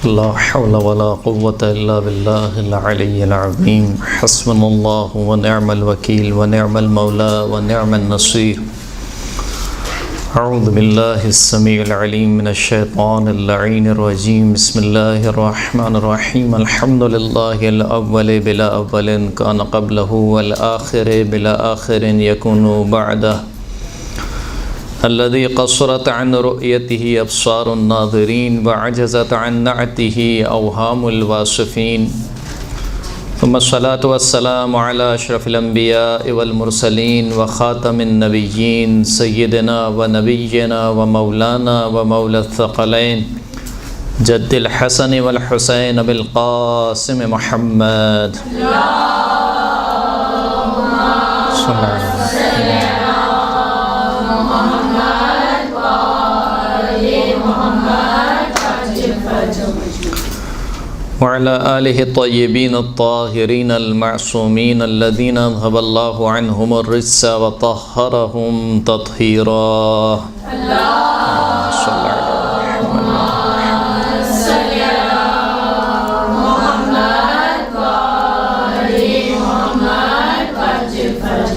لا حول ولا قوة إلا بالله العلي العظيم حسبنا الله ونعم الوكيل ونعم المولى ونعم النصير. أعوذ بالله السميع العليم من الشيطان اللعين الرجيم. بسم الله الرحمن الرحيم. الحمد لله الأول بلا أول كان قبله والآخر بلا آخر يكون بعده الذي قصرت عن رؤيته أبصار الناظرين وعجزت عن نعته أوهام الواصفين. ثم الصلاة والسلام على أشرف الأنبياء والمرسلين وخاتم النبيين سيدنا ونبينا ومولانا ومولى الثقلين جد الحسن والحسين بالقاسم محمد وعلى آله الطيبين الطاهرين المعصومين الذين أذهب الله عنهم الرجس وطهرهم تطهيرا.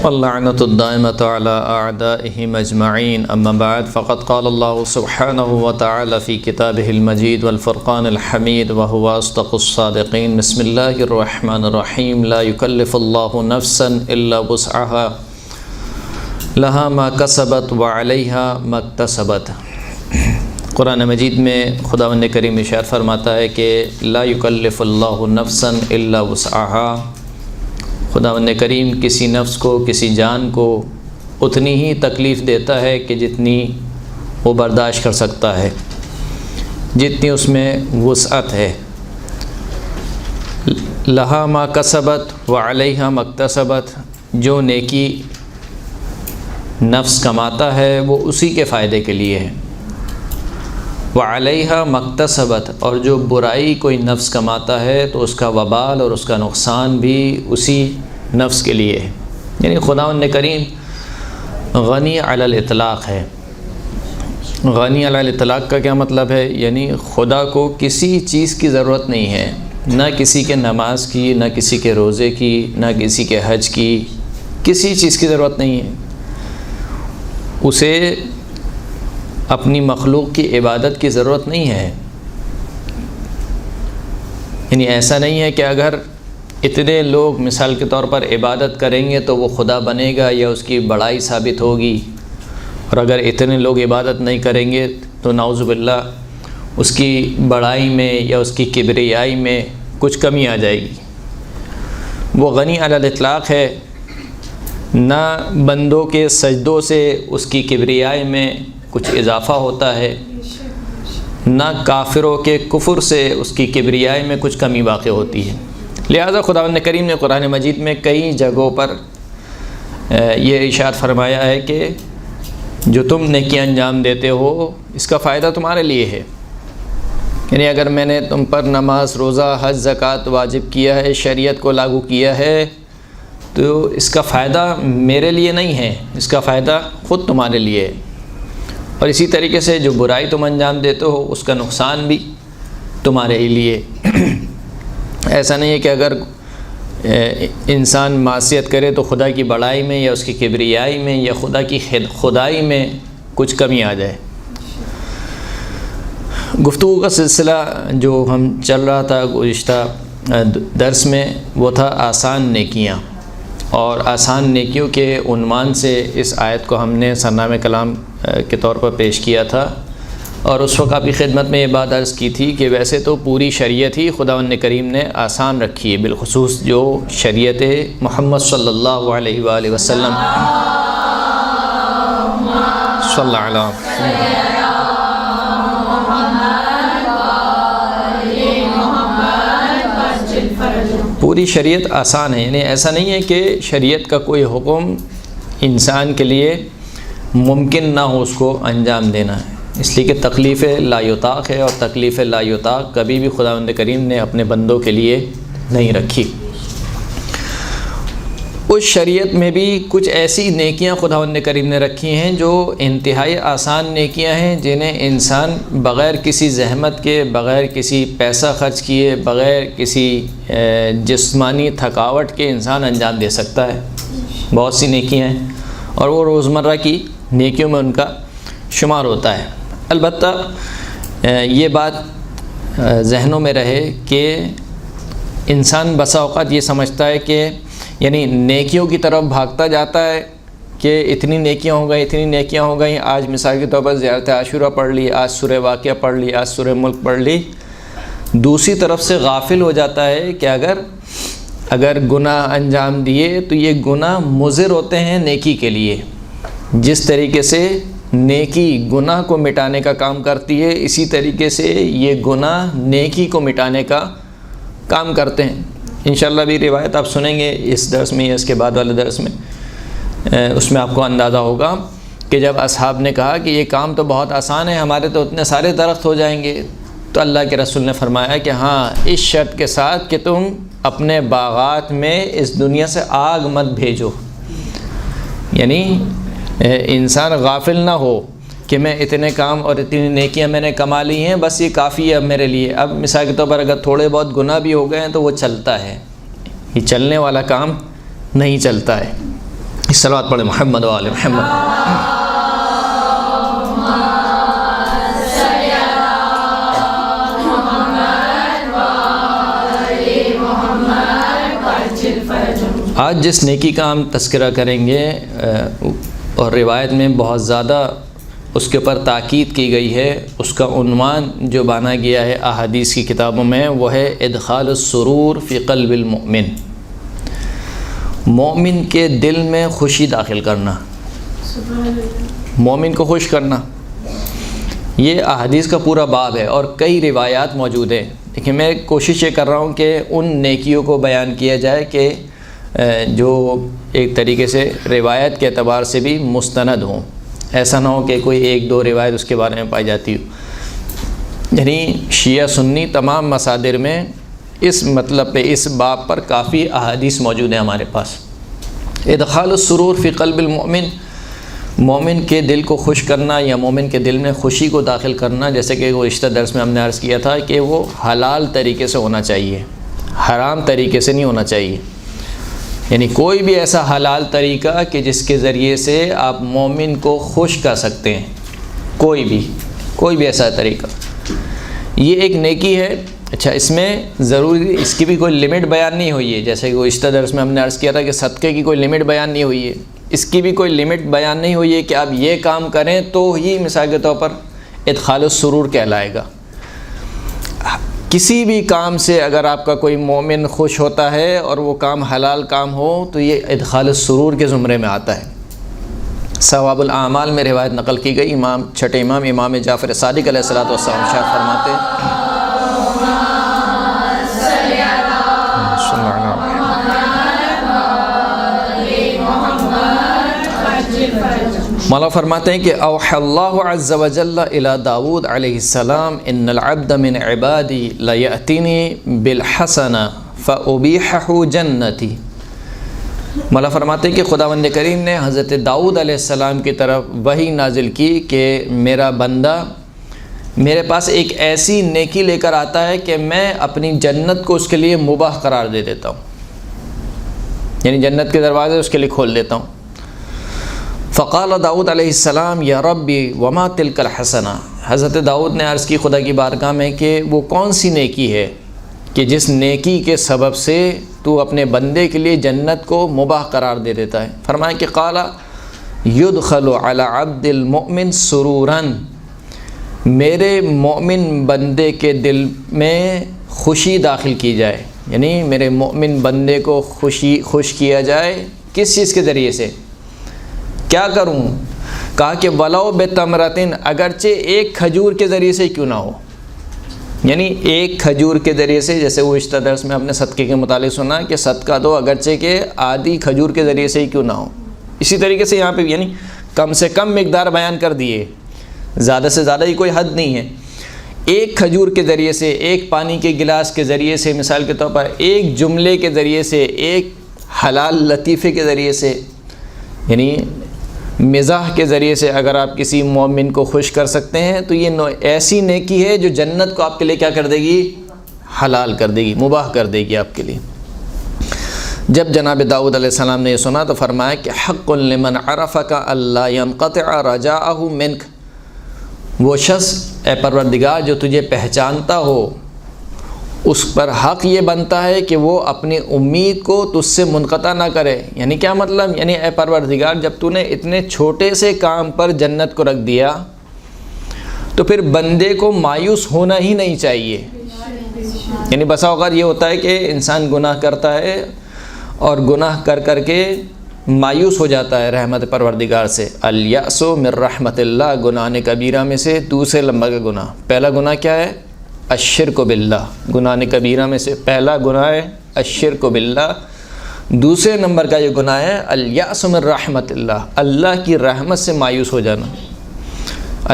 واللعنة الدائمة على أعدائهم أجمعين. أما بعد فقد قال الله سبحانه وتعالى في كتابه المجيد والفرقان الحميد وهو أصدق الصادقين. بسم الله الرحمن الرحيم. لا يكلف الله نفسا إلا وسعها لها ما كسبت وعليها ما اكتسبت. قرآن مجید میں خداوند کریم ارشاد فرماتا ہے کہ لا يكلف الله نفسا إلا وسعها. خداوند کریم کسی نفس کو، کسی جان کو اتنی ہی تکلیف دیتا ہے کہ جتنی وہ برداشت کر سکتا ہے، جتنی اس میں وسعت ہے. لہا ما کسبت وعلیہا ما اکتسبت. جو نیکی نفس کماتا ہے وہ اسی کے فائدے کے لیے ہے. وعلیہا ما اکتسبت. اور جو برائی کوئی نفس کماتا ہے تو اس کا وبال اور اس کا نقصان بھی اسی نفس کے لیے ہے. یعنی خداوند کریم غنی علی الاطلاق ہے. غنی علی الاطلاق کا کیا مطلب ہے؟ یعنی خدا کو کسی چیز کی ضرورت نہیں ہے، نہ کسی کے نماز کی، نہ کسی کے روزے کی، نہ کسی کے حج کی، کسی چیز کی ضرورت نہیں ہے. اسے اپنی مخلوق کی عبادت کی ضرورت نہیں ہے. یعنی ایسا نہیں ہے کہ اگر اتنے لوگ مثال کے طور پر عبادت کریں گے تو وہ خدا بنے گا یا اس کی بڑائی ثابت ہوگی، اور اگر اتنے لوگ عبادت نہیں کریں گے تو نعوذ باللہ اس کی بڑائی میں یا اس کی کبریائی میں کچھ کمی آ جائے گی. وہ غنی علی الاطلاق ہے. نہ بندوں کے سجدوں سے اس کی کبریائی میں کچھ اضافہ ہوتا ہے، نہ کافروں کے کفر سے اس کی کبریائی میں کچھ کمی واقع ہوتی ہے. لہذا خداوند کریم نے قرآن مجید میں کئی جگہوں پر یہ ارشاد فرمایا ہے کہ جو تم نیکی انجام دیتے ہو اس کا فائدہ تمہارے لیے ہے. یعنی اگر میں نے تم پر نماز، روزہ، حج، زکوٰۃ واجب کیا ہے، شریعت کو لاگو کیا ہے، تو اس کا فائدہ میرے لیے نہیں ہے، اس کا فائدہ خود تمہارے لیے ہے. اور اسی طریقے سے جو برائی تم انجام دیتے ہو اس کا نقصان بھی تمہارے ہی لیے. ایسا نہیں ہے کہ اگر انسان معصیت کرے تو خدا کی بڑائی میں یا اس کی کبریائی میں یا خدا کی خدائی میں کچھ کمی آ جائے. گفتگو کا سلسلہ جو ہم چل رہا تھا گزشتہ درس میں وہ تھا آسان نیکیاں، اور آسان نیکیوں کے عنوان سے اس آیت کو ہم نے سرنامہ کلام کے طور پر پیش کیا تھا. اور اس وقت آپ کی خدمت میں یہ بات عرض کی تھی کہ ویسے تو پوری شریعت ہی خداوند کریم نے آسان رکھی ہے، بالخصوص جو شریعت محمد صلی اللہ علیہ وآلہ وسلم صلی اللہ علیہ پوری شریعت آسان ہے. یعنی ایسا نہیں ہے کہ شریعت کا کوئی حکم انسان کے لیے ممکن نہ ہو اس کو انجام دینا ہے، اس لیے کہ تکلیف لا یطاق ہے، اور تکلیف لا یطاق کبھی بھی خداوند کریم نے اپنے بندوں کے لیے نہیں رکھی. کچھ شریعت میں بھی کچھ ایسی نیکیاں خداوند کریم نے رکھی ہیں جو انتہائی آسان نیکیاں ہیں، جنہیں انسان بغیر کسی زحمت کے، بغیر کسی پیسہ خرچ کیے، بغیر کسی جسمانی تھکاوٹ کے انسان انجام دے سکتا ہے۔ بہت سی نیکیاں ہیں اور وہ روزمرہ کی نیکیوں میں ان کا شمار ہوتا ہے۔ البتہ یہ بات ذہنوں میں رہے کہ انسان بسا اوقات یہ سمجھتا ہے کہ یعنی نیکیوں کی طرف بھاگتا جاتا ہے کہ اتنی نیکیاں ہو گئیں، اتنی نیکیاں ہو گئیں، آج مثال کے طور پر زیارت عاشورہ پڑھ لی، آج سورہ واقعہ پڑھ لی، آج سورہ ملک پڑھ لی۔ دوسری طرف سے غافل ہو جاتا ہے کہ اگر گناہ انجام دیے تو یہ گناہ مضر ہوتے ہیں نیکی کے لیے۔ جس طریقے سے نیکی گناہ کو مٹانے کا کام کرتی ہے، اسی طریقے سے یہ گناہ نیکی کو مٹانے کا کام کرتے ہیں۔ انشاءاللہ بھی روایت آپ سنیں گے اس درس میں یا اس کے بعد والے درس میں، اس میں آپ کو اندازہ ہوگا کہ جب اصحاب نے کہا کہ یہ کام تو بہت آسان ہے، ہمارے تو اتنے سارے درخت ہو جائیں گے، تو اللہ کے رسول نے فرمایا کہ ہاں، اس شرط کے ساتھ کہ تم اپنے باغات میں اس دنیا سے آگ مت بھیجو۔ یعنی انسان غافل نہ ہو کہ میں اتنے کام اور اتنی نیکیاں میں نے کما لی ہیں، بس یہ کافی ہے اب میرے لیے۔ اب مثال کے طور پر اگر تھوڑے بہت گناہ بھی ہو گئے ہیں تو وہ چلتا ہے، یہ چلنے والا کام نہیں چلتا ہے۔ صلوات پڑھیں محمد و آل محمد۔ آج جس نیکی کا ہم تذکرہ کریں گے اور روایت میں بہت زیادہ اس کے اوپر تاکید کی گئی ہے، اس کا عنوان جو بانا گیا ہے احادیث کی کتابوں میں، وہ ہے ادخال السرور فی قلب المؤمن، مومن کے دل میں خوشی داخل کرنا، مومن کو خوش کرنا۔ یہ احادیث کا پورا باب ہے اور کئی روایات موجود ہیں۔ دیکھیں، میں کوشش یہ کر رہا ہوں کہ ان نیکیوں کو بیان کیا جائے کہ جو ایک طریقے سے روایت کے اعتبار سے بھی مستند ہوں، ایسا نہ ہو کہ کوئی ایک دو روایت اس کے بارے میں پائی جاتی ہو۔ یعنی شیعہ سنی تمام مصادر میں اس مطلب پہ، اس باب پر کافی احادیث موجود ہیں ہمارے پاس۔ ادخال السرور فی قلب المؤمن، مومن کے دل کو خوش کرنا یا مومن کے دل میں خوشی کو داخل کرنا، جیسے کہ گزشتہ درس میں ہم نے عرض کیا تھا کہ وہ حلال طریقے سے ہونا چاہیے، حرام طریقے سے نہیں ہونا چاہیے۔ یعنی کوئی بھی ایسا حلال طریقہ کہ جس کے ذریعے سے آپ مومن کو خوش کر سکتے ہیں، کوئی بھی ایسا طریقہ، یہ ایک نیکی ہے۔ اچھا، اس میں ضروری اس کی بھی کوئی لمٹ بیان نہیں ہوئی ہے، جیسے کہ گزشتہ درس میں ہم نے عرض کیا تھا کہ صدقے کی کوئی لمٹ بیان نہیں ہوئی ہے، اس کی بھی کوئی لمٹ بیان نہیں ہوئی ہے کہ آپ یہ کام کریں تو ہی مثال کے طور پر ادخال السرور کہلائے گا۔ کسی بھی کام سے اگر آپ کا کوئی مومن خوش ہوتا ہے اور وہ کام حلال کام ہو تو یہ ادخال السرور کے زمرے میں آتا ہے۔ ثواب الاعمال میں روایت نقل کی گئی، چھٹے امام جعفر صادق علیہ الصلوۃ والسلام ارشاد فرماتے ہیں، مولا فرماتے ہیں کہ اوحى اللہ عز وجل الی داود علیہ السلام ان العبد من عبادی لیأتینی بالحسنہ فأبیحہ جنتی۔ مولا فرماتے ہیں کہ خداوند کریم نے حضرت داؤد علیہ السلام کی طرف وحی نازل کی کہ میرا بندہ میرے پاس ایک ایسی نیکی لے کر آتا ہے کہ میں اپنی جنت کو اس کے لیے مباح قرار دے دیتا ہوں، یعنی جنت کے دروازے اس کے لیے کھول دیتا ہوں۔ فقال داؤد علیہ السلام یا ربی وما تلک الحسنہ، حضرت داؤد نے عرض کی خدا کی بارگاہ میں کہ وہ کون سی نیکی ہے کہ جس نیکی کے سبب سے تو اپنے بندے کے لیے جنت کو مباح قرار دے دیتا ہے۔ فرمایا کہ قال یدخل علی عبد المؤمن سرورا، میرے مومن بندے کے دل میں خوشی داخل کی جائے، یعنی میرے مومن بندے کو خوش کیا جائے۔ کس چیز کے ذریعے سے؟ کیا کروں؟ کہا کہ ولو بتمرتن، اگرچہ ایک کھجور کے ذریعے سے کیوں نہ ہو، یعنی ایک کھجور کے ذریعے سے، جیسے وہ گزشتہ درس میں ہم نے صدقے کے متعلق سنا کہ صدقہ دو اگرچہ کہ آدھی کھجور کے ذریعے سے ہی کیوں نہ ہو، اسی طریقے سے یہاں پہ یعنی کم سے کم مقدار بیان کر دیے، زیادہ سے زیادہ ہی کوئی حد نہیں ہے۔ ایک کھجور کے ذریعے سے، ایک پانی کے گلاس کے ذریعے سے، مثال کے طور پر ایک جملے کے ذریعے سے، ایک حلال لطیفے کے ذریعے سے، یعنی مزاح کے ذریعے سے اگر آپ کسی مومن کو خوش کر سکتے ہیں تو یہ ایسی نیکی ہے جو جنت کو آپ کے لیے کیا کر دے گی؟ حلال کر دے گی، مباح کر دے گی آپ کے لیے۔ جب جناب داؤد علیہ السلام نے یہ سنا تو فرمایا کہ حق لمن عرفک الا ينقطع رجاءہ منک، وہ شخص اے پروردگار جو تجھے پہچانتا ہو اس پر حق یہ بنتا ہے کہ وہ اپنی امید کو تجھ سے منقطع نہ کرے۔ یعنی کیا مطلب؟ یعنی اے پروردگار جب تو نے اتنے چھوٹے سے کام پر جنت کو رکھ دیا تو پھر بندے کو مایوس ہونا ہی نہیں چاہیے۔ یعنی بسا اوقات یہ ہوتا ہے کہ انسان گناہ کرتا ہے اور گناہ کر کر کے مایوس ہو جاتا ہے رحمت پروردگار سے۔ الیأس من رحمت اللہ، گناہ کبیرہ میں سے دوسرے نمبر کا گناہ۔ پہلا گناہ کیا ہے؟ الشرک باللہ، گناہ کبیرہ میں سے پہلا گناہ ہے الشرک باللہ۔ دوسرے نمبر کا یہ گناہ ہے الیأس من رحمت اللہ، اللہ کی رحمت سے مایوس ہو جانا،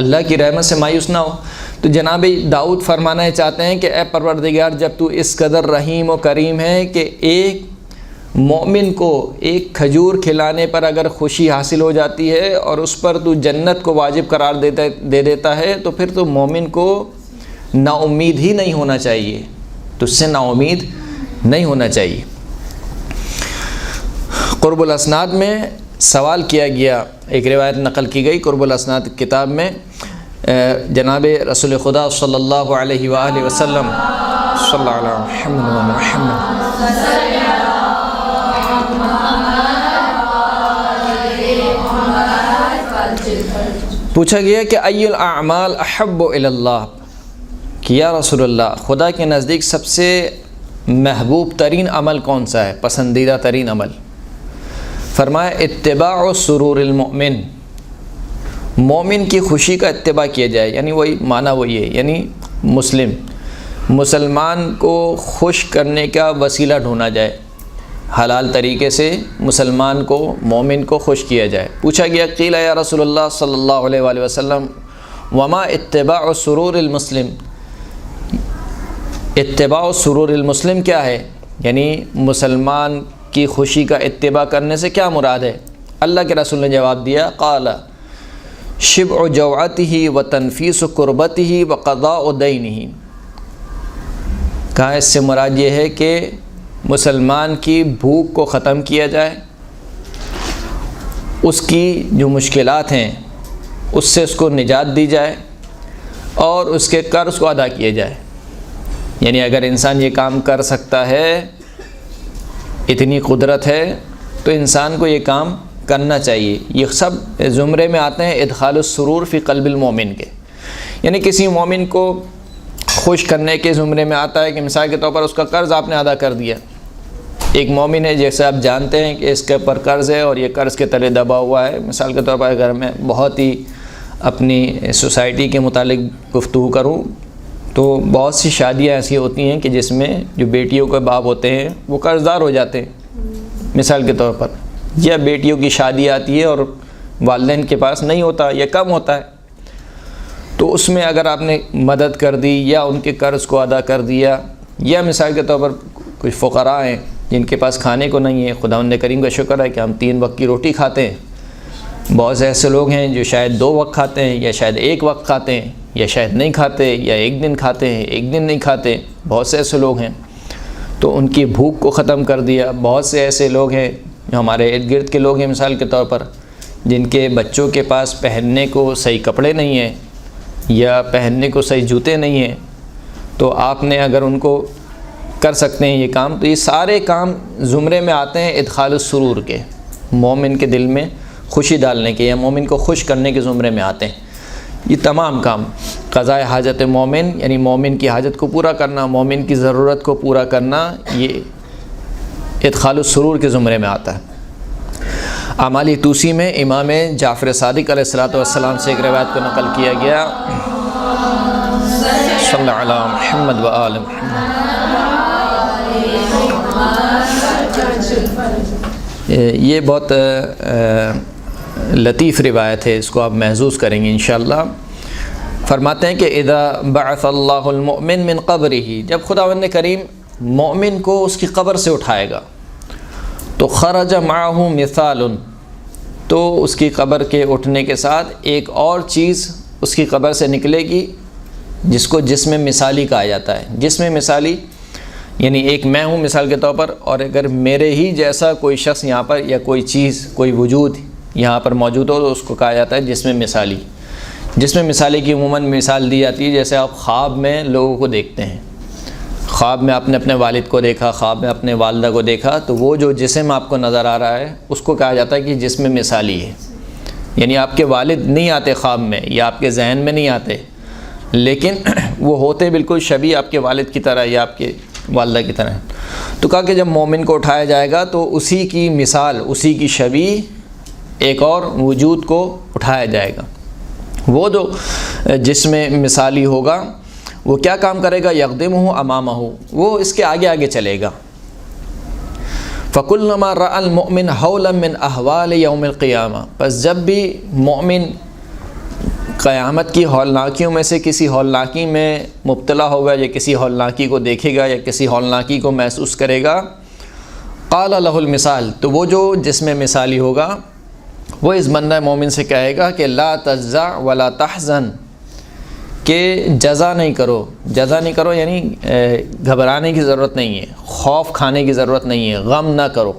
اللہ کی رحمت سے مایوس نہ ہو۔ تو جناب داؤد فرمانا چاہتے ہیں کہ اے پروردگار جب تو اس قدر رحیم و کریم ہے کہ ایک مومن کو ایک کھجور کھلانے پر اگر خوشی حاصل ہو جاتی ہے اور اس پر تو جنت کو واجب قرار دے دیتا ہے تو پھر تو مومن کو نا امید ہی نہیں ہونا چاہیے، تو اس سے نا امید نہیں ہونا چاہیے۔ قرب الاسناد میں سوال کیا گیا، ایک روایت نقل کی گئی قرب الاسناد کتاب میں، جناب رسول خدا صلی اللہ علیہ وآلہ وسلم صلی اللہ علیہ محمد پوچھا گیا کہ ای الاعمال احب الی اللہ، کہ یا رسول اللہ خدا کے نزدیک سب سے محبوب ترین عمل کون سا ہے، پسندیدہ ترین عمل؟ فرمایا اتباع سرور المؤمن، مومن کی خوشی کا اتباع کیا جائے، یعنی وہی معنی وہی ہے، یعنی مسلمان کو خوش کرنے کا وسیلہ ڈھونڈا جائے، حلال طریقے سے مسلمان کو مومن کو خوش کیا جائے۔ پوچھا گیا قیل یا رسول اللہ صلی اللہ علیہ وآلہ وسلم وما اتباع سرور المسلم، اتباع سرور المسلم کیا ہے؟ یعنی مسلمان کی خوشی کا اتباع کرنے سے کیا مراد ہے؟ اللہ کے رسول نے جواب دیا قال شبع جوعته وتنفیس کربته وقضاء دینه، کہا اس سے مراد یہ ہے کہ مسلمان کی بھوک کو ختم کیا جائے، اس کی جو مشکلات ہیں اس سے اس کو نجات دی جائے اور اس کے قرض کو ادا کیا جائے۔ یعنی اگر انسان یہ کام کر سکتا ہے، اتنی قدرت ہے، تو انسان کو یہ کام کرنا چاہیے۔ یہ سب زمرے میں آتے ہیں ادخال السرور فی قلب المومن کے، یعنی کسی مومن کو خوش کرنے کے زمرے میں آتا ہے کہ مثال کے طور پر اس کا قرض آپ نے ادا کر دیا۔ ایک مومن ہے جیسے آپ جانتے ہیں کہ اس کے اوپر قرض ہے اور یہ قرض کے تلے دبا ہوا ہے۔ مثال کے طور پر اگر میں بہت ہی اپنی سوسائٹی کے متعلق گفتگو کروں تو بہت سی شادیاں ایسی ہوتی ہیں کہ جس میں جو بیٹیوں کے باپ ہوتے ہیں وہ قرض دار ہو جاتے ہیں مثال کے طور پر، یا بیٹیوں کی شادی آتی ہے اور والدین کے پاس نہیں ہوتا یا کم ہوتا ہے، تو اس میں اگر آپ نے مدد کر دی یا ان کے قرض کو ادا کر دیا، یا مثال کے طور پر کچھ فقراء ہیں جن کے پاس کھانے کو نہیں ہے، خداوند کریم کا شکر ہے کہ ہم 3 وقت کی روٹی کھاتے ہیں۔ بہت سے ایسے لوگ ہیں جو شاید 2 وقت کھاتے ہیں یا شاید 1 وقت کھاتے ہیں یا شاید نہیں کھاتے، یا 1 دن کھاتے ہیں 1 دن نہیں کھاتے، بہت سے ایسے لوگ ہیں، تو ان کی بھوک کو ختم کر دیا۔ بہت سے ایسے لوگ ہیں جو ہمارے ارد گرد کے لوگ ہیں مثال کے طور پر جن کے بچوں کے پاس پہننے کو صحیح کپڑے نہیں ہیں یا پہننے کو صحیح جوتے نہیں ہیں، تو آپ نے اگر ان کو کر سکتے ہیں یہ کام، تو یہ سارے کام زمرے میں آتے ہیں ادخال السرور کے، مومن کے دل میں خوشی ڈالنے کے یا مومن کو خوش کرنے کے زمرے میں آتے ہیں۔ یہ تمام کام قضاء حاجت مومن، یعنی مومن کی حاجت کو پورا کرنا، مومن کی ضرورت کو پورا کرنا، یہ ادخال السرور کے زمرے میں آتا ہے۔ اعمال توسی میں امام جعفر صادق علیہ السلام سے ایک روایت کو نقل کیا گیا، صلی اللہ علیہ محمد و آل محمد۔ یہ بہت لطیف روایت ہے، اس کو آپ محظوظ کریں گے انشاءاللہ۔ فرماتے ہیں کہ اذا بعث اللہ المؤمن من قبرہ، جب خداوند کریم مومن کو اس کی قبر سے اٹھائے گا، تو خرج معہ مثال، تو اس کی قبر کے اٹھنے کے ساتھ ایک اور چیز اس کی قبر سے نکلے گی جس کو جسم مثالی کہا جاتا ہے۔ جسم مثالی یعنی ایک میں ہوں مثال کے طور پر، اور اگر میرے ہی جیسا کوئی شخص یہاں پر یا کوئی چیز کوئی وجود یہاں پر موجود ہو تو اس کو کہا جاتا ہے جسم مثالی۔ جسم مثالی کی عموماً مثال دی جاتی ہے جیسے آپ خواب میں لوگوں کو دیکھتے ہیں، خواب میں آپ نے اپنے والد کو دیکھا، خواب میں اپنے والدہ کو دیکھا، تو وہ جو جسم آپ کو نظر آ رہا ہے اس کو کہا جاتا ہے کہ جسم مثالی ہے۔ یعنی آپ کے والد نہیں آتے خواب میں یا آپ کے ذہن میں نہیں آتے، لیکن وہ ہوتے بالکل شبیہ آپ کے والد کی طرح یا آپ کے والدہ کی طرح۔ تو کہا کہ جب مومن کو اٹھایا جائے گا تو اسی کی مثال، اسی کی شبیہ ایک اور وجود کو اٹھایا جائے گا۔ وہ جو جسم مثالی ہوگا وہ کیا کام کرے گا؟ یقدمہ امامہ، وہ اس کے آگے آگے چلے گا۔ فَكُلَّمَا رَأَى الْمُؤْمِنُ حَوْلًا مِّنْ أَحْوَالِ يَوْمِ الْقِيَامَةِ، پس جب بھی مومن قیامت کی ہولناکیوں میں سے کسی ہولناکی میں مبتلا ہوگا یا کسی ہولناکی کو دیکھے گا یا کسی ہولناکی کو محسوس کرے گا، قال له المثال، تو وہ جو جسم مثالی ہوگا وہ اس بندہ مومن سے کہے گا کہ لا تجزع ولا تحزن، کہ جزا نہیں کرو، جزا نہیں کرو یعنی گھبرانے کی ضرورت نہیں ہے، خوف کھانے کی ضرورت نہیں ہے، غم نہ کرو۔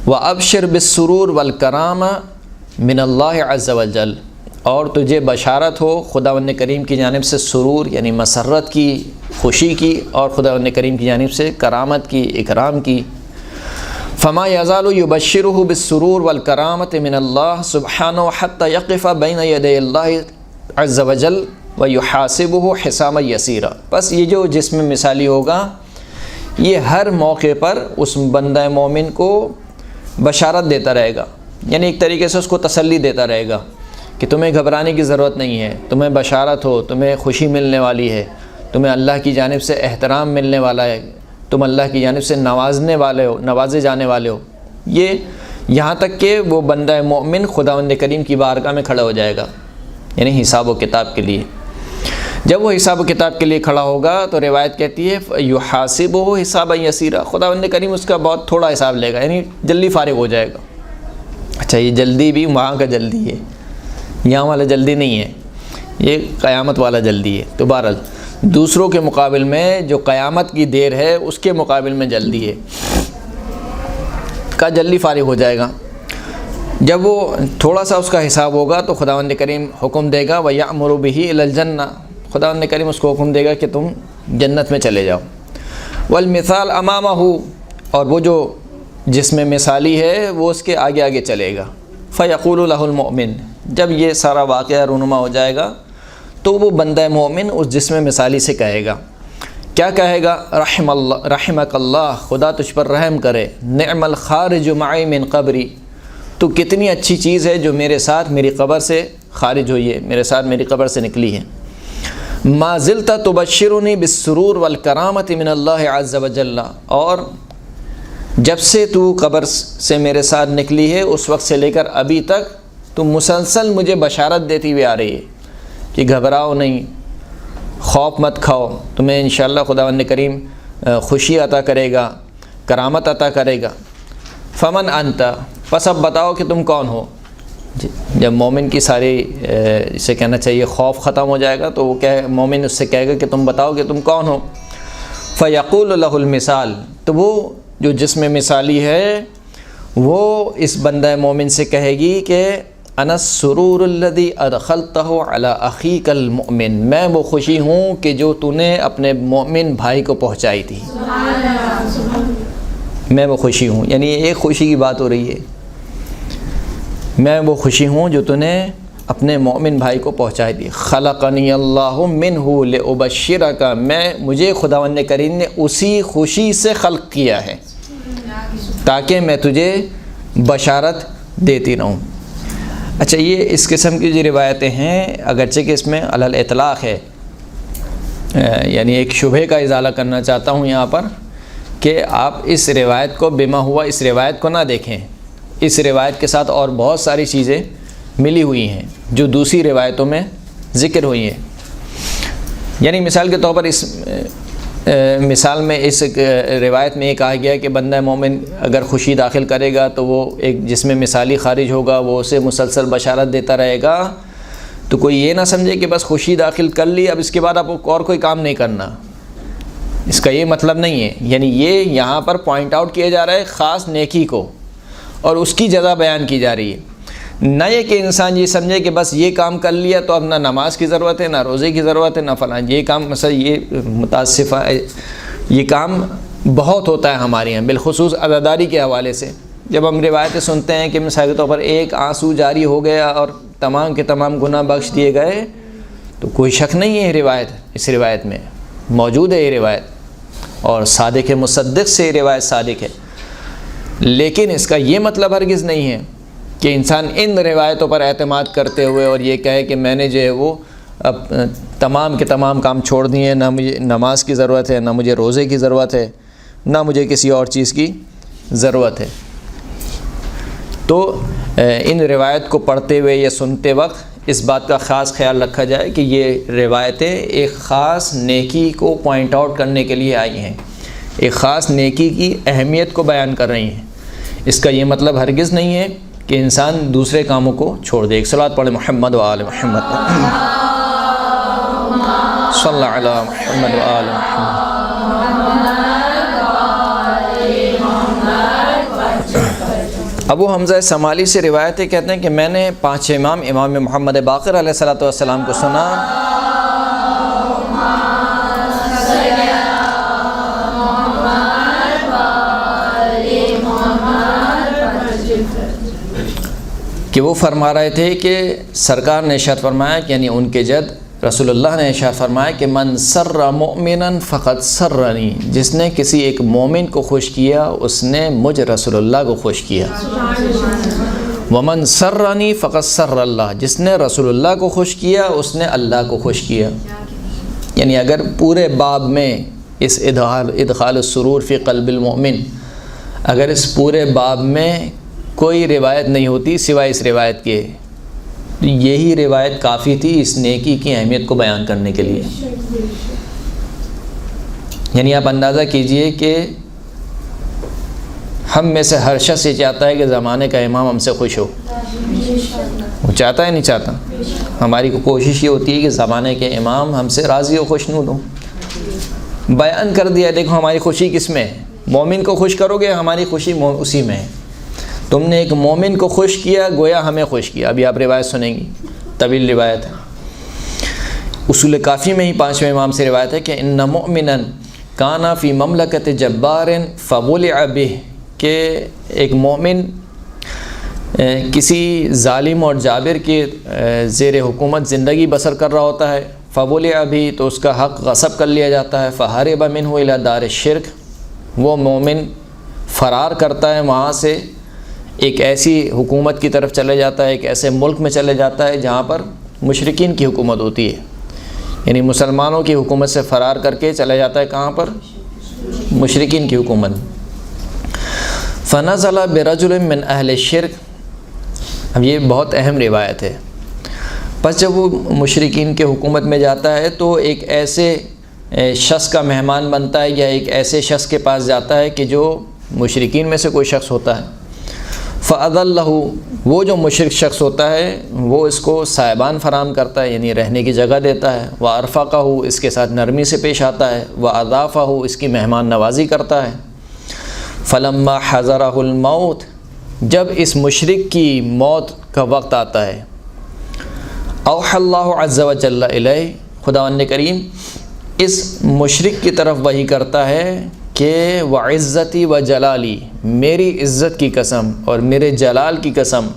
وَأَبْشِرْ بِالسُّرُورِ وَالْكَرَامَةِ مِنَ اللَّهِ عَزَّ وَجَلَّ، اور تجھے بشارت ہو خداوند کریم کی جانب سے سرور یعنی مسرت کی، خوشی کی، اور خداوند کریم کی جانب سے کرامت کی، اکرام کی۔ فما یزال یبشرہ بالسرور والکرامۃ من اللہ سبحانہ حتی یقف بین یدی اللہ عز وجل ویحاسبہ حسابا یسیرا، بس یہ جو جسم مثالی ہوگا یہ ہر موقع پر اس بندہ مومن کو بشارت دیتا رہے گا، یعنی ایک طریقے سے اس کو تسلی دیتا رہے گا کہ تمہیں گھبرانے کی ضرورت نہیں ہے، تمہیں بشارت ہو، تمہیں خوشی ملنے والی ہے، تمہیں اللہ کی جانب سے احترام ملنے والا ہے، تم اللہ کی جانب سے نوازنے والے ہو، نوازے جانے والے ہو۔ یہ یہاں تک کہ وہ بندہ مومن خداوند کریم کی بارگاہ میں کھڑا ہو جائے گا، یعنی حساب و کتاب کے لیے۔ جب وہ حساب و کتاب کے لیے کھڑا ہوگا تو روایت کہتی ہے یحاسبہ حسابا یسیرا، خداوند کریم اس کا بہت تھوڑا حساب لے گا، یعنی جلدی فارغ ہو جائے گا۔ اچھا، یہ جلدی بھی وہاں کا جلدی ہے، یہاں والا جلدی نہیں ہے، یہ قیامت والا جلدی ہے۔ تو بہرحال دوسروں کے مقابل میں جو قیامت کی دیر ہے اس کے مقابل میں جلدی ہے، کا جلدی فارغ ہو جائے گا۔ جب وہ تھوڑا سا اس کا حساب ہوگا تو خداوند کریم حکم دے گا وَيَأْمُرُ بِهِ إِلَى الْجَنَّةِ، خداوند کریم اس کو حکم دے گا کہ تم جنت میں چلے جاؤ۔ وَالْمِثَالُ أَمَامَهُ، اور وہ جو جسم مثالی ہے وہ اس کے آگے آگے چلے گا۔ فَيَقُولُ لَهُ الْمُؤْمِنُ، جب یہ سارا واقعہ رونما ہو جائے گا تو وہ بندہ مومن اس جسم مثالی سے کہے گا، کیا کہے گا؟ رحمک اللہ، خدا تجھ پر رحم کرے، نعم الخارج معی من قبری، تو کتنی اچھی چیز ہے جو میرے ساتھ میری قبر سے خارج ہوئی ہے، میرے ساتھ میری قبر سے نکلی ہے۔ ما زلت تبشرنی بالسرور والکرامۃ من اللہ عز وجل، اور جب سے تو قبر سے میرے ساتھ نکلی ہے اس وقت سے لے کر ابھی تک تو مسلسل مجھے بشارت دیتی ہوئی آ رہی ہے کہ گھبراؤ نہیں، خوف مت کھاؤ، تمہیں انشاءاللہ خداوند کریم خوشی عطا کرے گا، کرامت عطا کرے گا۔ فمن انت، پس اب بتاؤ کہ تم کون ہو۔ جب مومن کی ساری اسے کہنا چاہیے خوف ختم ہو جائے گا تو وہ مومن اس سے کہے گا کہ تم بتاؤ کہ تم کون ہو۔ فیقول له المثال، تو وہ جو جسم مثالی ہے وہ اس بندہ مومن سے کہے گی کہ انا السرور الذی ادخلتہ علی اخیک المؤمن، میں وہ خوشی ہوں کہ جو تو نے اپنے مومن بھائی کو پہنچائی تھی، میں وہ خوشی ہوں، یعنی ایک خوشی کی بات ہو رہی ہے، میں وہ خوشی ہوں جو تو نے اپنے مومن بھائی کو پہنچائی تھی۔ خلقنی اللہ منہ لأبشرک، مجھے خداوند کریم نے اسی خوشی سے خلق کیا ہے تاکہ میں تجھے بشارت دیتی رہوں۔ اچھا، یہ اس قسم کی جو روایتیں ہیں اگرچہ کہ اس میں علی الاطلاق ہے، یعنی ایک شبہے کا ازالہ کرنا چاہتا ہوں یہاں پر کہ آپ اس روایت کو بما ہوا اس روایت کو نہ دیکھیں، اس روایت کے ساتھ اور بہت ساری چیزیں ملی ہوئی ہیں جو دوسری روایتوں میں ذکر ہوئی ہیں۔ یعنی مثال کے طور پر اس مثال میں اس روایت میں یہ کہا گیا کہ بندہ مومن اگر خوشی داخل کرے گا تو وہ ایک جس میں مثالی خارج ہوگا، وہ اسے مسلسل بشارت دیتا رہے گا. تو کوئی یہ نہ سمجھے کہ بس خوشی داخل کر لی، اب اس کے بعد آپ اور کوئی کام نہیں کرنا. اس کا یہ مطلب نہیں ہے. یعنی یہ یہاں پر پوائنٹ آؤٹ کیا جا رہا ہے خاص نیکی کو، اور اس کی جزا بیان کی جا رہی ہے. نہ یہ کہ انسان یہ سمجھے کہ بس یہ کام کر لیا تو اب نہ نماز کی ضرورت ہے، نہ روزے کی ضرورت ہے، نہ فلاں. یہ کام مثلا یہ متاسفہ یہ کام بہت ہوتا ہے ہمارے یہاں، بالخصوص عزاداری کے حوالے سے. جب ہم روایتیں سنتے ہیں کہ مثال کے طور پر ایک آنسو جاری ہو گیا اور تمام کے تمام گناہ بخش دیے گئے، تو کوئی شک نہیں ہے روایت، اس روایت میں موجود ہے یہ روایت، اور صادق مصدق سے یہ روایت صادق ہے. لیکن اس کا یہ مطلب ہرگز نہیں ہے کہ انسان ان روایتوں پر اعتماد کرتے ہوئے اور یہ کہے کہ میں نے جو ہے وہ اب تمام کے تمام کام چھوڑ دیے، نہ مجھے نماز کی ضرورت ہے، نہ مجھے روزے کی ضرورت ہے، نہ مجھے کسی اور چیز کی ضرورت ہے. تو ان روایت کو پڑھتے ہوئے یا سنتے وقت اس بات کا خاص خیال رکھا جائے کہ یہ روایتیں ایک خاص نیکی کو پوائنٹ آؤٹ کرنے کے لیے آئی ہیں، ایک خاص نیکی کی اہمیت کو بیان کر رہی ہیں. اس کا یہ مطلب ہرگز نہیں ہے کہ انسان دوسرے کاموں کو چھوڑ دے. ایک صلوات پڑھے محمد و آل محمد، صلی اللہ علی محمد و آل محمد. ابو حمزہ سمالی سے روایت ہے، کہتے ہیں کہ میں نے 5 امام محمد باقر علیہ الصلوۃ والسلام کو سنا کہ وہ فرما رہے تھے کہ سرکار نے ارشاد فرمایا کہ یعنی ان کے جد رسول اللہ نے ارشاد فرمایا کہ من سر مؤمنا فقد سرنی، جس نے کسی ایک مومن کو خوش کیا اس نے مجھ رسول اللہ کو خوش کیا. ومن سرنی فقد سر اللہ، جس نے رسول اللہ کو خوش کیا اس نے اللہ کو خوش کیا. یعنی اگر پورے باب میں اس ادخال السرور فی قلب المؤمن، اگر اس پورے باب میں کوئی روایت نہیں ہوتی سوائے اس روایت کے، یہی روایت کافی تھی اس نیکی کی اہمیت کو بیان کرنے کے لیے. یعنی آپ اندازہ کیجئے کہ ہم میں سے ہر شخص یہ چاہتا ہے کہ زمانے کا امام ہم سے خوش ہو. وہ چاہتا ہے نہیں چاہتا؟ ہماری کوشش یہ ہوتی ہے کہ زمانے کے امام ہم سے راضی و خوشنود ہوں. بیان کر دیا دیکھو ہماری خوشی کس میں ہے. مومن کو خوش کرو گے ہماری خوشی اسی میں ہے. تم نے ایک مومن کو خوش کیا گویا ہمیں خوش کیا. ابھی آپ روایت سنیں گی، طویل روایت ہے. اصول کافی میں ہی 5ویں امام سے روایت ہے کہ ان مؤمنا کان فی مملکت جبار فبلع بہ، کہ ایک مومن کسی ظالم اور جابر کے زیر حکومت زندگی بسر کر رہا ہوتا ہے. فبلع بہ، تو اس کا حق غصب کر لیا جاتا ہے. فہرب منہ الی دار الشرک، وہ مومن فرار کرتا ہے وہاں سے، ایک ایسی حکومت کی طرف چلے جاتا ہے، ایک ایسے ملک میں چلے جاتا ہے جہاں پر مشرکین کی حکومت ہوتی ہے. یعنی مسلمانوں کی حکومت سے فرار کر کے چلا جاتا ہے کہاں پر؟ مشرکین کی حکومت. فنزل برجل من اہل الشرک، اب یہ بہت اہم روایت ہے. پس جب وہ مشرکین کے حکومت میں جاتا ہے تو ایک ایسے شخص کا مہمان بنتا ہے یا ایک ایسے شخص کے پاس جاتا ہے کہ جو مشرکین میں سے کوئی شخص ہوتا ہے. فَأَذَلَّهُ، وہ جو مشرک شخص ہوتا ہے وہ اس کو صاحبان فراہم کرتا ہے، یعنی رہنے کی جگہ دیتا ہے. وَأَرْفَقَهُ، اس کے ساتھ نرمی سے پیش آتا ہے. وَأَضَافَهُ، اس کی مہمان نوازی کرتا ہے. فَلَمَّا حَضَرَهُ الْمَوْتِ، جب اس مشرک کی موت کا وقت آتا ہے، أَوْحَى اللَّهُ عَزَّ وَجَلَّ إِلَيْهِ، خداوند کریم اس مشرک کی طرف وحی کرتا ہے کہ وعزتی و جلالی، میری عزت کی قسم اور میرے جلال کی قسم،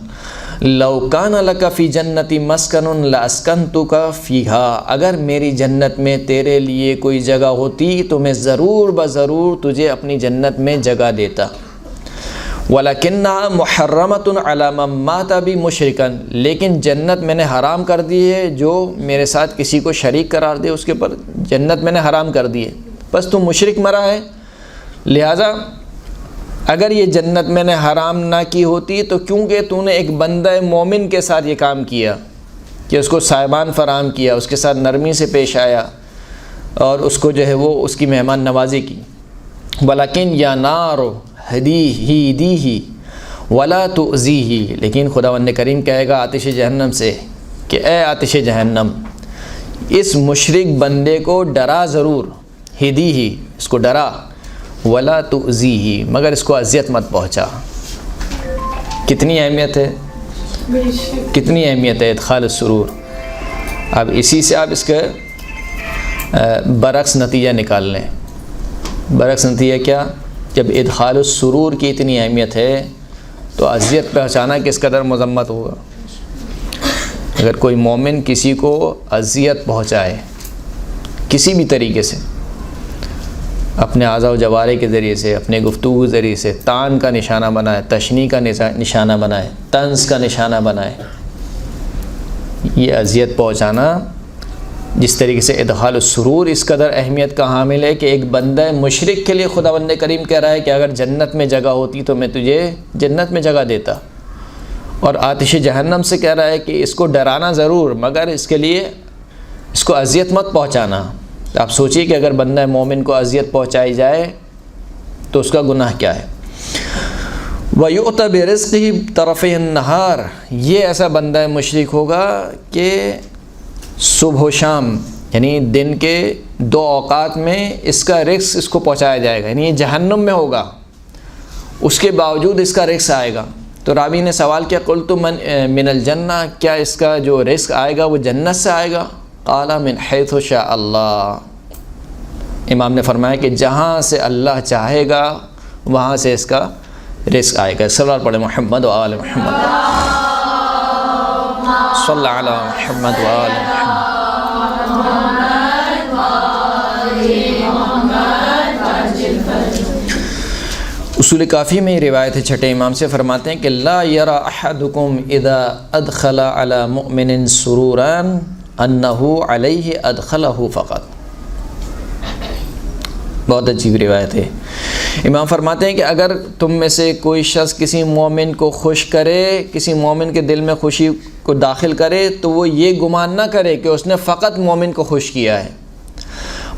لو کان لک فی جنتی مسکن لاسکنتک فیہا، اگر میری جنت میں تیرے لیے کوئی جگہ ہوتی تو میں ضرور بضرور تجھے اپنی جنت میں جگہ دیتا. وَلَكِنَّهَا مُحَرَّمَةٌ عَلَى مَن مَاتَ بِي مُشْرِكًا، لیکن جنت میں نے حرام کر دی ہے جو میرے ساتھ کسی کو شریک قرار دے، اس کے پر جنت میں نے حرام کر دی ہے. بس تم مشرک مرا ہے، لہٰذا اگر یہ جنت میں نے حرام نہ کی ہوتی تو کیونکہ تو نے ایک بندہ مومن کے ساتھ یہ کام کیا کہ اس کو صاحبان فراہم کیا، اس کے ساتھ نرمی سے پیش آیا، اور اس کو جو ہے وہ اس کی مہمان نوازی کی. ولیکن یا نار ہدیہ ولا تؤذیہ، لیکن خداوند کریم کہے گا آتش جہنم سے کہ اے آتش جہنم، اس مشرک بندے کو ڈرا ضرور، ہدیہ اس کو ڈرا، ولا تؤذیہ مگر اس کو اذیت مت پہنچا. کتنی اہمیت ہے، کتنی اہمیت ہے ادخال السرور. اب اسی سے آپ اس کے برعکس نتیجہ نکال لیں. برعکس نتیجہ کیا؟ جب ادخال السرور کی اتنی اہمیت ہے تو اذیت پہنچانا کس قدر مذمت ہوگا. اگر کوئی مومن کسی کو اذیت پہنچائے کسی بھی طریقے سے، اپنے اعضاء و جوارح کے ذریعے سے، اپنے گفتگو کے ذریعے سے، طعن کا نشانہ بنائے، تشنیع کا نشانہ بنائے، طنز کا نشانہ بنائے، یہ اذیت پہنچانا جس طریقے سے ادخال السرور اس قدر اہمیت کا حامل ہے کہ ایک بندہ مشرک کے لیے خداوند کریم کہہ رہا ہے کہ اگر جنت میں جگہ ہوتی تو میں تجھے جنت میں جگہ دیتا، اور آتش جہنم سے کہہ رہا ہے کہ اس کو ڈرانا ضرور مگر اس کے لیے اس کو اذیت مت پہنچانا. آپ سوچئے کہ اگر بندہ مومن کو اذیت پہنچائی جائے تو اس کا گناہ کیا ہے. وَيُؤْتَ بِرِزْقِهِ طَرَفَيِ النَّهَارِ، یہ ایسا بندہ مشرک ہوگا کہ صبح و شام یعنی دن کے دو اوقات میں اس کا رزق اس کو پہنچایا جائے گا. یعنی یہ جہنم میں ہوگا، اس کے باوجود اس کا رزق آئے گا. تو راوی نے سوال کیا، قلت من الجنہ، کیا اس کا جو رزق آئے گا وہ جنت سے آئے گا؟ قال من حیث شاء اللہ، امام نے فرمایا کہ جہاں سے اللہ چاہے گا وہاں سے اس کا رزق آئے گا. صلی اللہ پڑھے محمد و آل محمد، صلی اللہ علی محمد و آل محمد. اصول کافی میں یہ روایت ہے چھٹے امام سے، فرماتے ہیں کہ لا یرى احدکم اذا ادخل علی مؤمن سرورا انہ علیہ ادخلہ فقط. بہت عجیب روایت ہے. امام فرماتے ہیں کہ اگر تم میں سے کوئی شخص کسی مومن کو خوش کرے، کسی مومن کے دل میں خوشی کو داخل کرے تو وہ یہ گمان نہ کرے کہ اس نے فقط مومن کو خوش کیا ہے،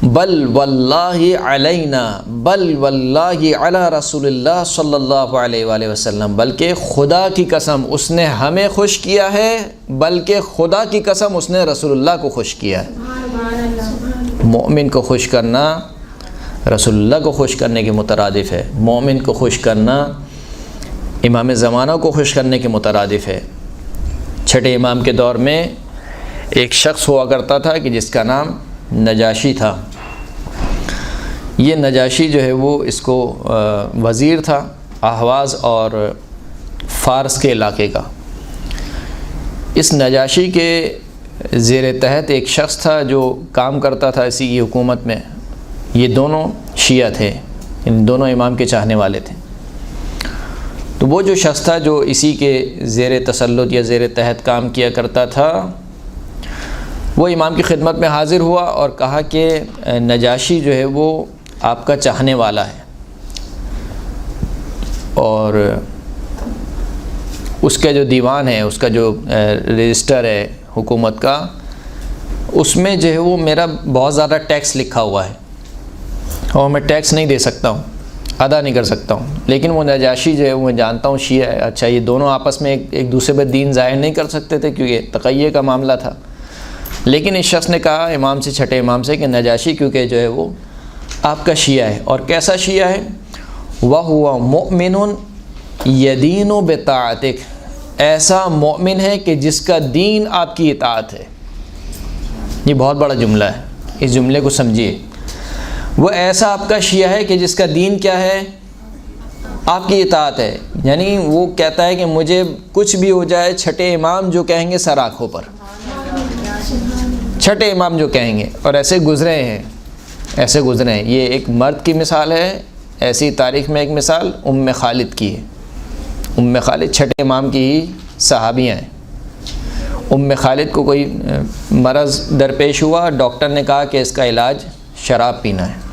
بل واللہ علینا، بل واللہ علی رسول اللہ صلی اللہ علیہ وآلہ وسلم، بلکہ خدا کی قسم اس نے ہمیں خوش کیا ہے، بلکہ خدا کی قسم اس نے رسول اللہ کو خوش کیا ہے. مومن کو خوش کرنا رسول اللہ کو خوش کرنے کے مترادف ہے. مومن کو خوش کرنا امام زمانہ کو خوش کرنے کے مترادف ہے. چھٹے امام کے دور میں ایک شخص ہوا کرتا تھا کہ جس کا نام نجاشی تھا. یہ نجاشی جو ہے وہ اس کو وزیر تھا احواز اور فارس کے علاقے کا. اس نجاشی کے زیر تحت ایک شخص تھا جو کام کرتا تھا اسی کی حکومت میں. یہ دونوں شیعہ تھے، ان دونوں امام کے چاہنے والے تھے. تو وہ جو شخص تھا جو اسی کے زیر تسلط یا زیر تحت کام کیا کرتا تھا، وہ امام کی خدمت میں حاضر ہوا اور کہا کہ نجاشی جو ہے وہ آپ کا چاہنے والا ہے، اور اس کا جو دیوان ہے، اس کا جو رجسٹر ہے حکومت کا، اس میں جو ہے وہ میرا بہت زیادہ ٹیکس لکھا ہوا ہے اور میں ٹیکس نہیں دے سکتا ہوں، ادا نہیں کر سکتا ہوں. لیکن وہ نجاشی جو ہے وہ میں جانتا ہوں شیعہ ہے. اچھا، یہ دونوں آپس میں ایک دوسرے پر دین ظاہر نہیں کر سکتے تھے کیونکہ تقیہ کا معاملہ تھا. لیکن اس شخص نے کہا امام سے، چھٹے امام سے، کہ نجاشی کیونکہ جو ہے وہ آپ کا شیعہ ہے. اور کیسا شیعہ ہے؟ وَهُوَ مُؤْمِنٌ يَدِينُ بِطَاعَتِكَ، ایسا مومن ہے کہ جس کا دین آپ کی اطاعت ہے. یہ بہت بڑا جملہ ہے، اس جملے کو سمجھیے. وہ ایسا آپ کا شیعہ ہے کہ جس کا دین کیا ہے؟ آپ کی اطاعت ہے. یعنی وہ کہتا ہے کہ مجھے کچھ بھی ہو جائے، چھٹے امام جو کہیں گے سر آنکھوں پر، چھٹے امام جو کہیں گے. اور ایسے گزرے ہیں، ایسے گزرے ہیں. یہ ایک مرد کی مثال ہے. ایسی تاریخ میں ایک مثال ام خالد کی ہے. ام خالد چھٹے امام کی ہی صحابیاں ہیں. ام خالد کو کوئی مرض درپیش ہوا، ڈاکٹر نے کہا کہ اس کا علاج شراب پینا ہے،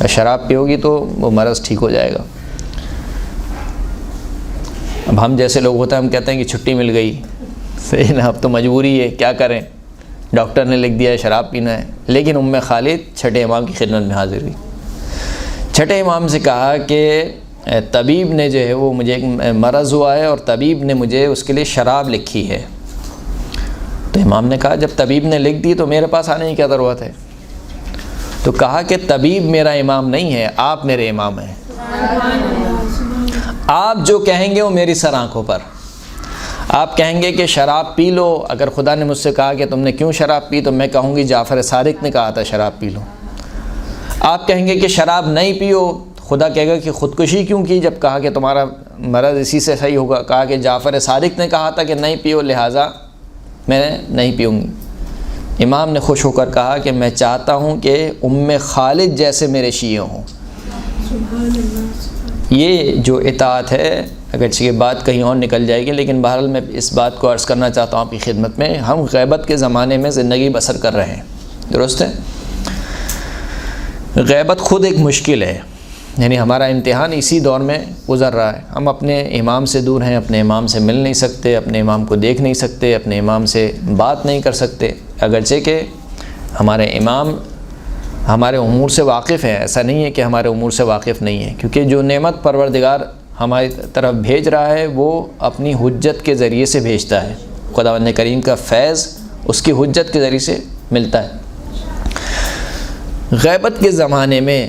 اور شراب پیو گی تو وہ مرض ٹھیک ہو جائے گا. اب ہم جیسے لوگ ہوتے ہیں، ہم کہتے ہیں کہ چھٹی مل گئی، صحیح نا، اب تو مجبوری ہے، کیا کریں، ڈاکٹر نے لکھ دیا شراب پینا ہے، لیکن ام خالد چھٹے امام کی خدمت میں حاضر ہوئی۔ چھٹے امام سے کہا کہ طبیب نے جو ہے وہ مجھے ایک مرض ہوا ہے اور طبیب نے مجھے اس کے لیے شراب لکھی ہے۔ تو امام نے کہا جب طبیب نے لکھ دی تو میرے پاس آنے کی کیا ضرورت ہے؟ تو کہا کہ طبیب میرا امام نہیں ہے، آپ میرے امام ہیں، آپ جو کہیں گے وہ میری سر آنکھوں پر۔ آپ کہیں گے کہ شراب پی لو، اگر خدا نے مجھ سے کہا کہ تم نے کیوں شراب پی تو میں کہوں گی جعفر صادق نے کہا تھا شراب پی لو۔ آپ کہیں گے کہ شراب نہیں پیو، خدا کہے گا کہ خودکشی کیوں کی جب کہا کہ تمہارا مرض اسی سے صحیح ہوگا، کہا کہ جعفر صادق نے کہا تھا کہ نہیں پیو لہٰذا میں نہیں پیوں گی۔ امام نے خوش ہو کر کہا کہ میں چاہتا ہوں کہ ام خالد جیسے میرے شیعہ ہوں۔ یہ جو اطاعت ہے، اگرچہ یہ بات کہیں اور نکل جائے گی، لیکن بہرحال میں اس بات کو عرض کرنا چاہتا ہوں آپ کی خدمت میں، ہم غیبت کے زمانے میں زندگی بسر کر رہے ہیں، درست ہے؟ غیبت خود ایک مشکل ہے، یعنی ہمارا امتحان اسی دور میں گزر رہا ہے۔ ہم اپنے امام سے دور ہیں، اپنے امام سے مل نہیں سکتے، اپنے امام کو دیکھ نہیں سکتے، اپنے امام سے بات نہیں کر سکتے، اگرچہ کہ ہمارے امام ہمارے امور سے واقف ہیں۔ ایسا نہیں ہے کہ ہمارے امور سے واقف نہیں ہے، کیونکہ جو نعمت پروردگار ہماری طرف بھیج رہا ہے وہ اپنی حجت کے ذریعے سے بھیجتا ہے۔ خداوند کریم کا فیض اس کی حجت کے ذریعے سے ملتا ہے۔ غیبت کے زمانے میں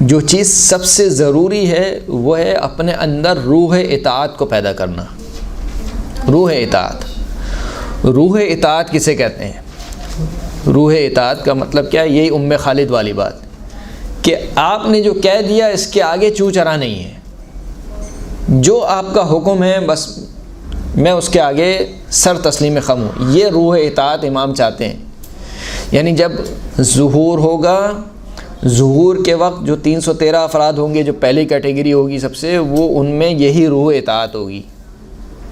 جو چیز سب سے ضروری ہے وہ ہے اپنے اندر روح اطاعت کو پیدا کرنا۔ روح اطاعت، روح اطاعت کسے کہتے ہیں؟ روح اطاعت کا مطلب کیا ہے؟ یہی ام خالد والی بات کہ آپ نے جو کہہ دیا اس کے آگے چو چرا نہیں ہے، جو آپ کا حکم ہے بس میں اس کے آگے سر تسلیم خم ہوں۔ یہ روح اطاعت امام چاہتے ہیں۔ یعنی جب ظہور ہوگا، ظہور کے وقت جو 313 افراد ہوں گے، جو پہلی کیٹیگری ہوگی سب سے، وہ ان میں یہی روح اطاعت ہوگی،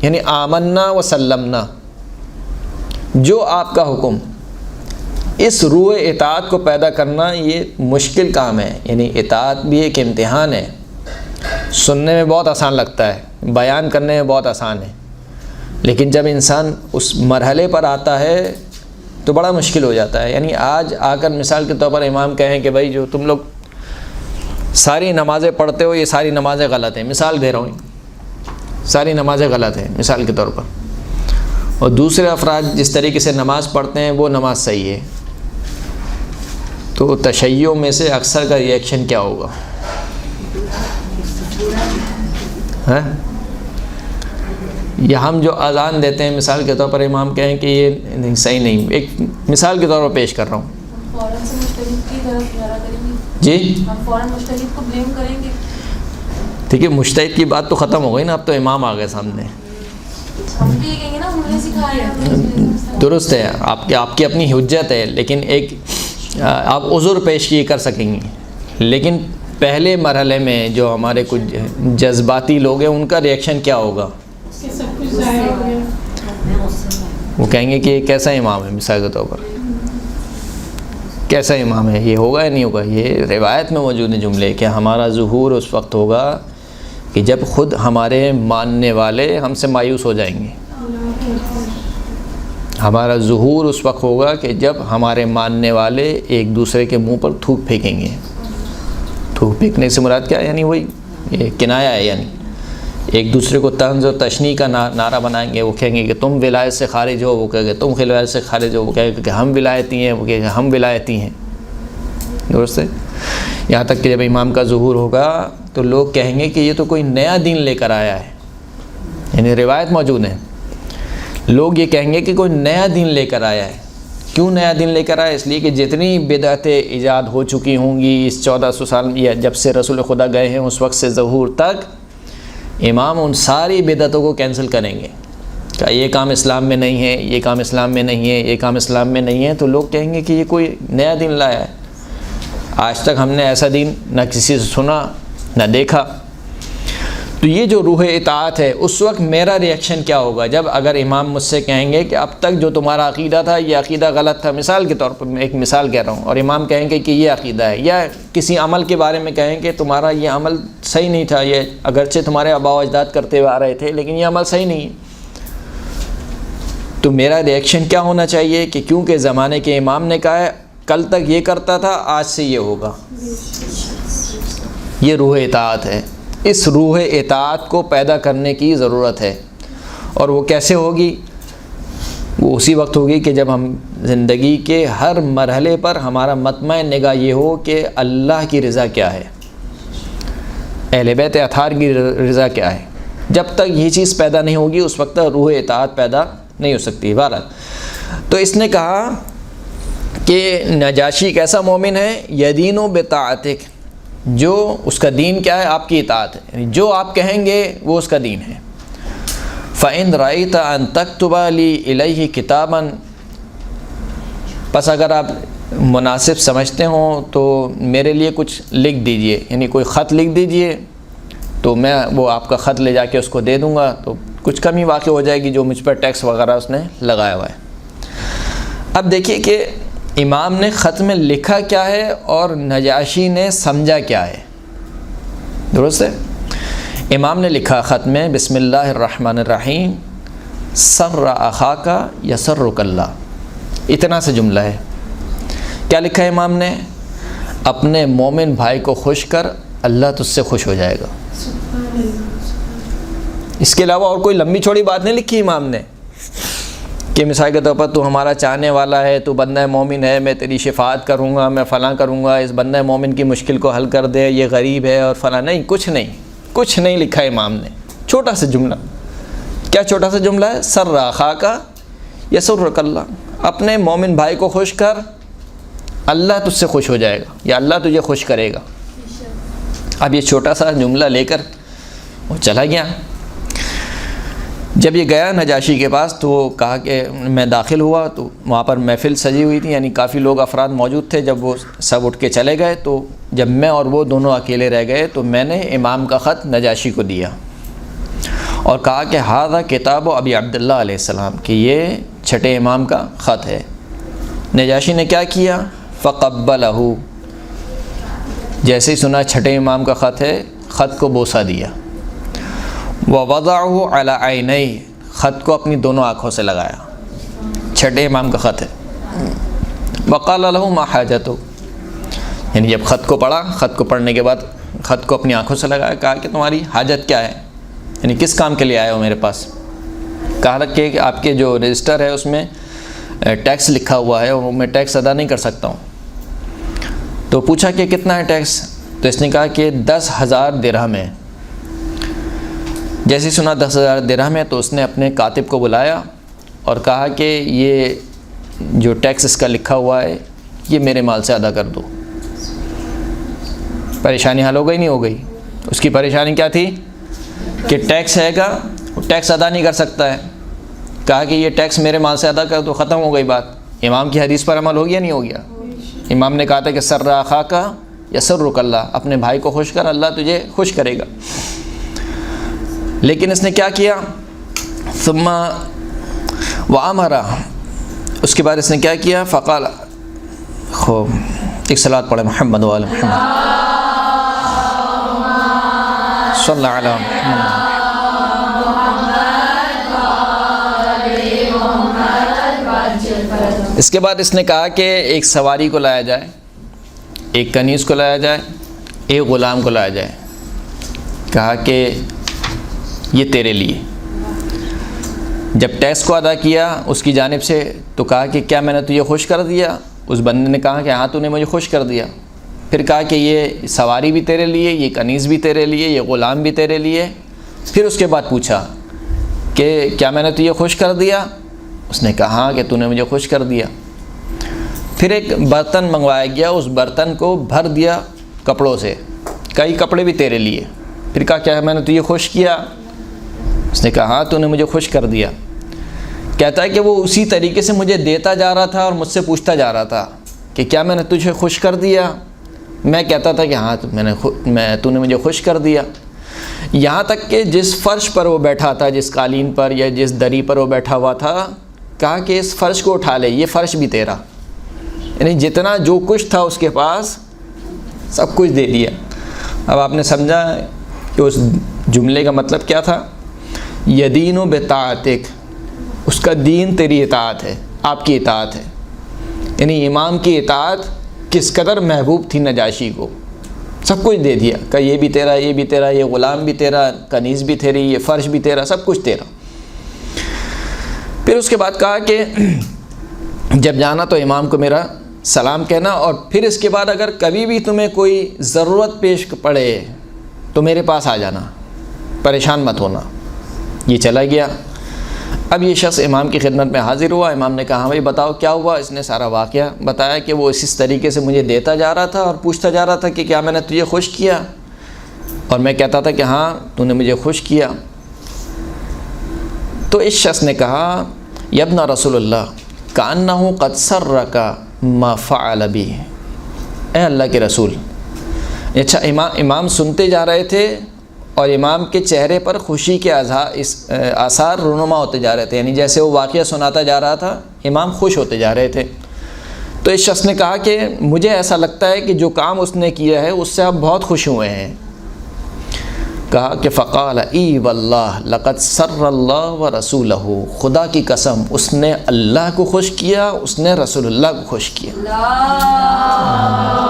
یعنی آمنا و سلمنا، جو آپ کا حکم۔ اس روح اطاعت کو پیدا کرنا یہ مشکل کام ہے، یعنی اطاعت بھی ایک امتحان ہے۔ سننے میں بہت آسان لگتا ہے، بیان کرنے میں بہت آسان ہے، لیکن جب انسان اس مرحلے پر آتا ہے تو بڑا مشکل ہو جاتا ہے۔ یعنی آج آ کر مثال کے طور پر امام کہیں کہ بھائی جو تم لوگ ساری نمازیں پڑھتے ہو یہ ساری نمازیں غلط ہیں، مثال دے رہا ہوں، ساری نمازیں غلط ہیں مثال کے طور پر، اور دوسرے افراد جس طریقے سے نماز پڑھتے ہیں وہ نماز صحیح ہے، تو تشیع میں سے اکثر کا ریئیکشن کیا ہوگا؟ یا ہم جو اذان دیتے ہیں مثال کے طور پر امام کہیں کہ یہ نہیں صحیح نہیں، ایک مثال کے طور پر پیش کر رہا ہوں، فوراً سے مجتہد کی طرف اشارہ کریں گے، جی ہم فوراً مجتہد کو بلیم کریں گے۔ ٹھیک ہے، مجتہد کی بات تو ختم ہو گئی نا، اب تو امام آ گئے سامنے، ہم بھی یہ کہیں گے نا انہوں نے سکھایا ہے۔ درست ہے، آپ کی اپنی حجت ہے، لیکن ایک آپ عذر پیش کیے کر سکیں گے، لیکن پہلے مرحلے میں جو ہمارے کچھ جذباتی لوگ ہیں ان کا ریئیکشن کیا ہوگا؟ وہ کہیں گے کہ یہ کیسا امام ہے، مثال کے طور پر کیسا امام ہے، یہ ہوگا یا نہیں ہوگا؟ یہ روایت میں موجود ہیں جملے کہ ہمارا ظہور اس وقت ہوگا کہ جب خود ہمارے ماننے والے ہم سے مایوس ہو جائیں گے۔ ہمارا ظہور اس وقت ہوگا کہ جب ہمارے ماننے والے ایک دوسرے کے منہ پر تھوک پھینکیں گے۔ تھوک پھینکنے سے مراد کیا ہے؟ یعنی وہی یہ کنایا ہے، یعنی ایک دوسرے کو طنز و تشنیع کا نعرہ بنائیں گے۔ وہ کہیں گے کہ تم ولایت سے خارج ہو، وہ کہیں گے تم ولایت سے خارج ہو، وہ کہیں گے کہ ہم ولایتی ہیں، وہ کہیں گے ہم ولایتی ہیں، درست ہے؟ یہاں تک کہ جب امام کا ظہور ہوگا تو لوگ کہیں گے کہ یہ تو کوئی نیا دین لے کر آیا ہے، یعنی روایت موجود ہے، لوگ یہ کہیں گے کہ کوئی نیا دین لے کر آیا ہے۔ کیوں نیا دین لے کر آیا؟ اس لیے کہ جتنی بدعتیں ایجاد ہو چکی ہوں گی اس 1400 سال یا جب سے رسول خدا گئے ہیں اس وقت سے ظہور تک، امام ان ساری بدعتوں کو کینسل کریں گے کہ یہ کام اسلام میں نہیں ہے، یہ کام اسلام میں نہیں ہے، یہ کام اسلام میں نہیں ہے، تو لوگ کہیں گے کہ یہ کوئی نیا دین لایا ہے، آج تک ہم نے ایسا دین نہ کسی سے سنا نہ دیکھا۔ تو یہ جو روح اطاعت ہے، اس وقت میرا ریئیکشن کیا ہوگا جب اگر امام مجھ سے کہیں گے کہ اب تک جو تمہارا عقیدہ تھا یہ عقیدہ غلط تھا، مثال کے طور پر میں ایک مثال کہہ رہا ہوں، اور امام کہیں گے کہ یہ عقیدہ ہے، یا کسی عمل کے بارے میں کہیں کہ تمہارا یہ عمل صحیح نہیں تھا، یہ اگرچہ تمہارے آباء و اجداد کرتے ہوئے آ رہے تھے لیکن یہ عمل صحیح نہیں ہے، تو میرا ریئیکشن کیا ہونا چاہیے کہ کیونکہ زمانے کے امام نے کہا ہے کل تک یہ کرتا تھا آج سے یہ ہوگا. یہ روح اطاعت ہے. اس روح اطاعت کو پیدا کرنے کی ضرورت ہے. اور وہ کیسے ہوگی؟ وہ اسی وقت ہوگی کہ جب ہم زندگی کے ہر مرحلے پر ہمارا مطمع نگاہ یہ ہو کہ اللہ کی رضا کیا ہے، اہل بیت اطہار کی رضا کیا ہے. جب تک یہ چیز پیدا نہیں ہوگی اس وقت روح اطاعت پیدا نہیں ہو سکتی. بہرحال تو اس نے کہا کہ نجاشی ایک ایسا مومن ہے یدین و بطاعتک، جو اس کا دین کیا ہے؟ آپ کی اطاعت ہے، یعنی جو آپ کہیں گے وہ اس کا دین ہے. فَإِنْ رَأَيْتَ أَن تَكْتُبَ لِي إِلَيْهِ كِتَابًا، پس اگر آپ مناسب سمجھتے ہوں تو میرے لیے کچھ لکھ دیجئے، یعنی کوئی خط لکھ دیجئے تو میں وہ آپ کا خط لے جا کے اس کو دے دوں گا، تو کچھ کمی واقع ہو جائے گی جو مجھ پر ٹیکس وغیرہ اس نے لگایا ہوا ہے. اب دیکھیے کہ امام نے خط میں لکھا کیا ہے اور نجاشی نے سمجھا کیا ہے. درست ہے؟ امام نے لکھا خط میں بسم اللہ الرحمن الرحیم سر اخاک یسرک اللہ، اتنا سا جملہ ہے. کیا لکھا ہے امام نے؟ اپنے مومن بھائی کو خوش کر، اللہ تجھ سے خوش ہو جائے گا. اس کے علاوہ اور کوئی لمبی چوڑی بات نہیں لکھی امام نے کہ مثال کے طور پر تو ہمارا چاہنے والا ہے، تو بندہ مومن ہے، میں تیری شفاعت کروں گا، میں فلاں کروں گا، اس بندہ مومن کی مشکل کو حل کر دے، یہ غریب ہے اور فلاں. نہیں، کچھ نہیں لکھا امام نے. چھوٹا سا جملہ. کیا چھوٹا سا جملہ ہے؟ سر اخاک یسرک اللہ، اپنے مومن بھائی کو خوش کر، اللہ تجھ سے خوش ہو جائے گا یا اللہ تجھے خوش کرے گا. اب یہ چھوٹا سا جملہ لے کر وہ چلا گیا. جب یہ گیا نجاشی کے پاس تو وہ کہا کہ میں داخل ہوا تو وہاں پر محفل سجی ہوئی تھی، یعنی کافی لوگ افراد موجود تھے. جب وہ سب اٹھ کے چلے گئے تو جب میں اور وہ دونوں اکیلے رہ گئے تو میں نے امام کا خط نجاشی کو دیا اور کہا کہ ھذا کتاب ابی عبداللہ علیہ السلام، کہ یہ چھٹے امام کا خط ہے. نجاشی نے کیا کیا؟ فقبلہ، جیسے ہی سنا چھٹے امام کا خط ہے، خط کو بوسہ دیا. وَوَضَعُهُ عَلَى عَيْنَيْهِ، خط کو اپنی دونوں آنکھوں سے لگایا. چھٹے امام کا خط ہے. وَقَالَ لَهُ مَا حَاجَتُكَ، یعنی جب خط کو پڑھا، خط کو پڑھنے کے بعد خط کو اپنی آنکھوں سے لگایا. کہا کہ تمہاری حاجت کیا ہے، یعنی کس کام کے لیے آئے ہو میرے پاس. کہا کہ آپ کے جو رجسٹر ہے اس میں ٹیکس لکھا ہوا ہے اور میں ٹیکس ادا نہیں کر سکتا ہوں. تو پوچھا کہ کتنا ہے ٹیکس؟ تو اس نے کہا کہ 10,000 درہم ہے. جیسے سنا 10,000 درہم ہے تو اس نے اپنے کاتب کو بلایا اور کہا کہ یہ جو ٹیکس اس کا لکھا ہوا ہے یہ میرے مال سے ادا کر دو. پریشانی حل ہو گئی نہیں ہو گئی؟ اس کی پریشانی کیا تھی کہ ٹیکس ہے گا، وہ ٹیکس ادا نہیں کر سکتا ہے. کہا کہ یہ ٹیکس میرے مال سے ادا کر دو، ختم ہو گئی بات. امام کی حدیث پر عمل ہو گیا نہیں ہو گیا؟ امام نے کہا تھا کہ سر اخاک یسرک اللہ، اپنے بھائی کو خوش کر، اللہ تجھے خوش کرے گا. لیکن اس نے کیا کیا؟ ثم وامر، اس کے بعد اس نے کیا کیا؟ فقال، خوب ایک صلوات پڑھے محمد وعلی محمد صلی اللہ علیہ محمد. اس کے بعد اس نے کہا کہ ایک سواری کو لایا جائے، ایک کنیز کو لایا جائے، ایک غلام کو لایا جائے. کہا کہ یہ تیرے لیے. جب ٹیکس کو ادا کیا اس کی جانب سے تو کہا کہ کیا میں نے تجھے خوش کر دیا؟ اس بندے نے کہا کہ ہاں تو نے مجھے خوش کر دیا. پھر کہا کہ یہ سواری بھی تیرے لیے، یہ کنیز بھی تیرے لیے، یہ غلام بھی تیرے لیے. پھر اس کے بعد پوچھا کہ کیا میں نے تجھے خوش کر دیا؟ اس نے کہا ہاں کہ تو نے مجھے خوش کر دیا. پھر ایک برتن منگوایا گیا، اس برتن کو بھر دیا کپڑوں سے، کئی کپڑے بھی تیرے لیے. پھر کہا کیا میں نے تجھے خوش کیا؟ اس نے کہا ہاں تو نے مجھے خوش کر دیا. کہتا ہے کہ وہ اسی طریقے سے مجھے دیتا جا رہا تھا اور مجھ سے پوچھتا جا رہا تھا کہ کیا میں نے تجھے خوش کر دیا؟ میں کہتا تھا کہ ہاں تو نے مجھے خوش کر دیا. یہاں تک کہ جس فرش پر وہ بیٹھا تھا، جس قالین پر یا جس دری پر وہ بیٹھا ہوا تھا، کہا کہ اس فرش کو اٹھا لے، یہ فرش بھی تیرا. یعنی جتنا جو کچھ تھا اس کے پاس سب کچھ دے دیا. اب آپ نے سمجھا کہ اس جملے کا مطلب کیا تھا؟ یدین و بطاعتک، اس کا دین تیری اطاعت ہے، آپ کی اطاعت ہے۔ یعنی امام کی اطاعت کس قدر محبوب تھی نجاشی کو، سب کچھ دے دیا کہ یہ بھی تیرا، یہ بھی تیرا، یہ غلام بھی تیرا، کنیز بھی تیری، یہ فرش بھی تیرا، سب کچھ تیرا۔ پھر اس کے بعد کہا کہ جب جانا تو امام کو میرا سلام کہنا، اور پھر اس کے بعد اگر کبھی بھی تمہیں کوئی ضرورت پیش پڑے تو میرے پاس آ جانا، پریشان مت ہونا۔ یہ چلا گیا۔ اب یہ شخص امام کی خدمت میں حاضر ہوا۔ امام نے کہا ہاں بھائی بتاؤ کیا ہوا؟ اس نے سارا واقعہ بتایا کہ وہ اس طریقے سے مجھے دیتا جا رہا تھا اور پوچھتا جا رہا تھا کہ کیا میں نے تجھے خوش کیا، اور میں کہتا تھا کہ ہاں تو نے مجھے خوش کیا۔ تو اس شخص نے کہا یا ابن رسول اللہ کأنہ قد سرک ما فعل بی، اے اللہ کے رسول۔ اچھا، امام سنتے جا رہے تھے اور امام کے چہرے پر خوشی کے آثار رونما ہوتے جا رہے تھے، یعنی جیسے وہ واقعہ سناتا جا رہا تھا امام خوش ہوتے جا رہے تھے۔ تو اس شخص نے کہا کہ مجھے ایسا لگتا ہے کہ جو کام اس نے کیا ہے اس سے آپ بہت خوش ہوئے ہیں۔ کہا کہ فقال ای واللہ لقد سر اللہ و رسولہ، خدا کی قسم اس نے اللہ کو خوش کیا، اس نے رسول اللہ کو خوش کیا۔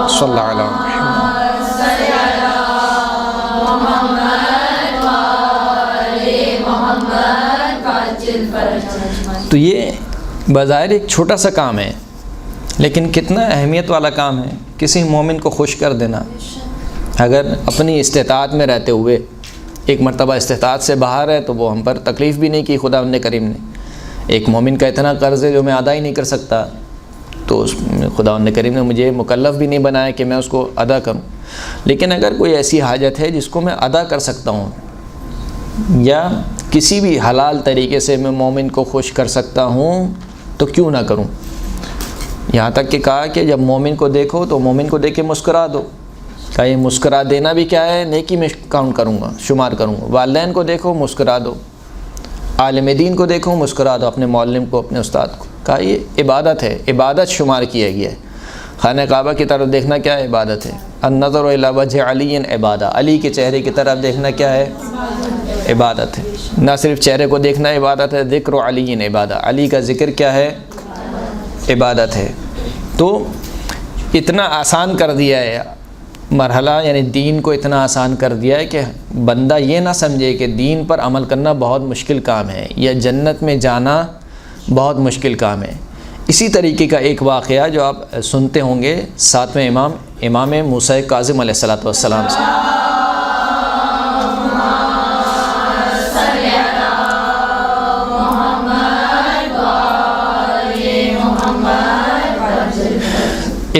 صلی اللہ علیہ وسلم۔ تو یہ بظاہر ایک چھوٹا سا کام ہے لیکن کتنا اہمیت والا کام ہے، کسی مومن کو خوش کر دینا۔ اگر اپنی استطاعت میں رہتے ہوئے، ایک مرتبہ استطاعت سے باہر ہے تو وہ ہم پر تکلیف بھی نہیں کی خدا کریم نے۔ ایک مومن کا اتنا قرض ہے جو میں ادا ہی نہیں کر سکتا، تو خدا کریم نے مجھے مکلف بھی نہیں بنایا کہ میں اس کو ادا کروں۔ لیکن اگر کوئی ایسی حاجت ہے جس کو میں ادا کر سکتا ہوں یا کسی بھی حلال طریقے سے میں مومن کو خوش کر سکتا ہوں تو کیوں نہ کروں۔ یہاں تک کہ کہا کہ جب مومن کو دیکھو تو مومن کو دیکھ کے مسکرا دو۔ کہا یہ مسکرا دینا بھی کیا ہے، نیکی میں کاؤنٹ کروں گا، شمار کروں گا۔ والدین کو دیکھو مسکرا دو، عالم دین کو دیکھو مسکرا دو، اپنے معلم کو، اپنے استاد کو۔ کہا یہ عبادت ہے، عبادت شمار کیا گیا ہے۔ خانہ کعبہ کی طرف دیکھنا کیا ہے؟ عبادت ہے۔ النظر الی وجہ علی عبادہ، علی کے چہرے کی طرف دیکھنا کیا ہے؟ عبادت ہے۔ نہ صرف چہرے کو دیکھنا عبادت ہے، ذکر علی عبادہ، علی کا ذکر کیا ہے؟ عبادت ہے۔ تو اتنا آسان کر دیا ہے مرحلہ، یعنی دین کو اتنا آسان کر دیا ہے کہ بندہ یہ نہ سمجھے کہ دین پر عمل کرنا بہت مشکل کام ہے یا جنت میں جانا بہت مشکل کام ہے۔ اسی طریقے کا ایک واقعہ جو آپ سنتے ہوں گے 7ویں امام موسیٰ کاظم علیہ السلام سے۔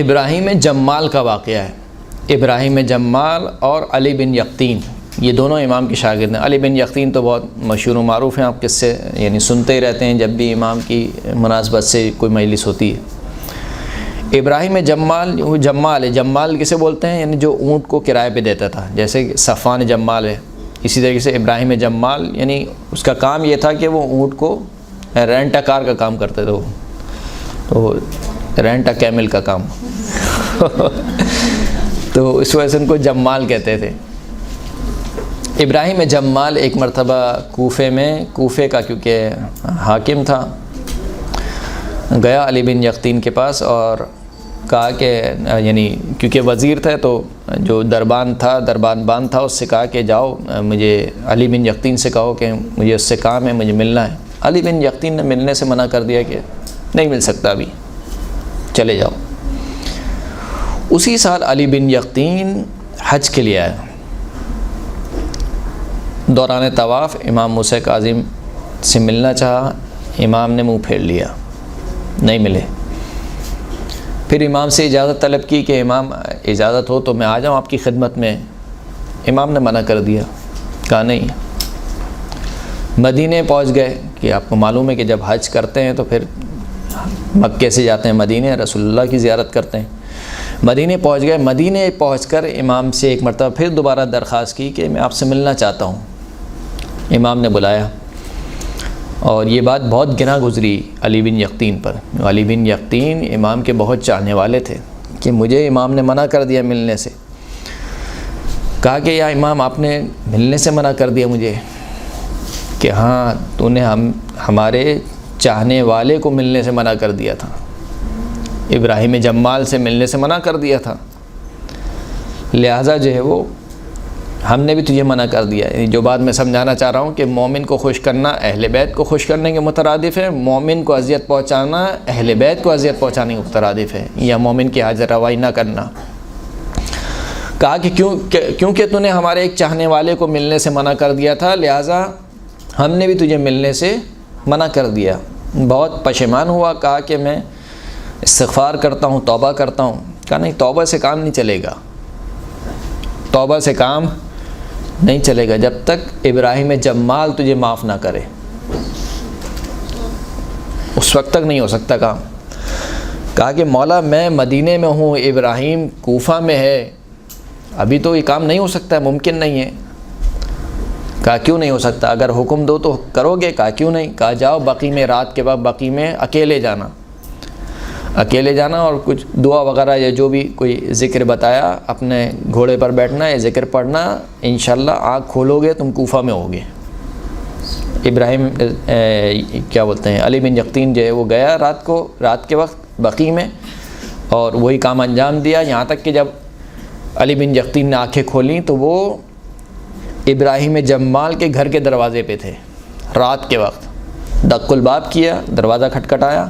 ابراہیم جمال کا واقعہ ہے۔ ابراہیم جمال اور علی بن یقطین یہ دونوں امام کے شاگرد ہیں۔ علی بن یقطین تو بہت مشہور و معروف ہیں، آپ کس سے یعنی سنتے ہی رہتے ہیں جب بھی امام کی مناسبت سے کوئی مجلس ہوتی ہے۔ ابراہیم جمال کسے بولتے ہیں؟ یعنی جو اونٹ کو کرائے پہ دیتا تھا، جیسے صفوان جمال ہے، اسی طریقے سے ابراہیم جمال یعنی اس کا کام یہ تھا کہ وہ اونٹ کو رینٹ اے کار کا کام کرتے تھے، تو رینٹ اے کیمل کا کام تو اس وجہ سے ان کو جمال کہتے تھے۔ ابراہیم جمال ایک مرتبہ کوفے کا کیونکہ حاکم تھا، گیا علی بن یقطین کے پاس اور کہا کہ یعنی کیونکہ وزیر تھے تو جو دربان بان تھا اس سے کہا کہ جاؤ مجھے علی بن یقطین سے کہو کہ مجھے اس سے کام ہے، مجھے ملنا ہے۔ علی بن یقطین نے ملنے سے منع کر دیا کہ نہیں مل سکتا ابھی، چلے جاؤ۔ اسی سال علی بن یقطین حج کے لیے آیا۔ دوران طواف امام موسیٰ کاظم سے ملنا چاہا، امام نے منہ پھیر لیا، نہیں ملے۔ پھر امام سے اجازت طلب کی کہ امام اجازت ہو تو میں آ جاؤں آپ کی خدمت میں۔ امام نے منع کر دیا، کہا نہیں۔ مدینے پہنچ گئے کہ آپ کو معلوم ہے کہ جب حج کرتے ہیں تو پھر مکے سے جاتے ہیں مدینے، رسول اللہ کی زیارت کرتے ہیں۔ مدینے پہنچ گئے۔ مدینے پہنچ کر امام سے ایک مرتبہ پھر دوبارہ درخواست کی کہ میں آپ سے ملنا چاہتا ہوں۔ امام نے بلایا اور یہ بات بہت گنا گزری علی بن یقطین پر۔ علی بن یقطین امام کے بہت چاہنے والے تھے کہ مجھے امام نے منع کر دیا ملنے سے۔ کہا کہ یا امام آپ نے ملنے سے منع کر دیا مجھے کہ ہاں تو نے ہمارے چاہنے والے کو ملنے سے منع کر دیا تھا، ابراہیم جمال سے ملنے سے منع کر دیا تھا، لہٰذا جو ہے وہ ہم نے بھی تجھے منع کر دیا. جو بات میں سمجھانا چاہ رہا ہوں کہ مومن کو خوش کرنا اہل بیت کو خوش کرنے کے مترادف ہے، مومن کو اذیت پہنچانا اہل بیت کو اذیت پہنچانے کے مترادف ہے، یا مومن کی حاضر روائی نہ کرنا. کہا کہ کیونکہ تو نے ہمارے ایک چاہنے والے کو ملنے سے منع کر دیا تھا، لہٰذا ہم نے بھی تجھے ملنے سے منع کر دیا. بہت پشیمان ہوا، کہا کہ میں استغفار کرتا ہوں، توبہ کرتا ہوں. کہا نہیں، توبہ سے کام نہیں چلے گا، توبہ سے کام نہیں چلے گا جب تک ابراہیم جمال تجھے معاف نہ کرے، اس وقت تک نہیں ہو سکتا کام. کہا کہ مولا میں مدینے میں ہوں، ابراہیم کوفہ میں ہے، ابھی تو یہ کام نہیں ہو سکتا ہے، ممکن نہیں ہے. کہا کیوں نہیں ہو سکتا؟ اگر حکم دو تو کرو گے؟ کہا کیوں نہیں. کہا جاؤ بقی میں، رات کے وقت بقی میں اکیلے جانا اور کچھ دعا وغیرہ یا جو بھی کوئی ذکر بتایا، اپنے گھوڑے پر بیٹھنا ہے، ذکر پڑھنا، انشاءاللہ آنکھ کھولو گے تم کوفہ میں ہوگے. ابراہیم کیا بولتے ہیں علی بن یقطین جو ہے وہ گیا رات کے وقت بقی میں، اور وہی کام انجام دیا. یہاں تک کہ جب علی بن یقطین نے آنکھیں کھولیں تو وہ ابراہیم جمال کے گھر کے دروازے پہ تھے. رات کے وقت دق الباب کیا، دروازہ کھٹکھٹایا.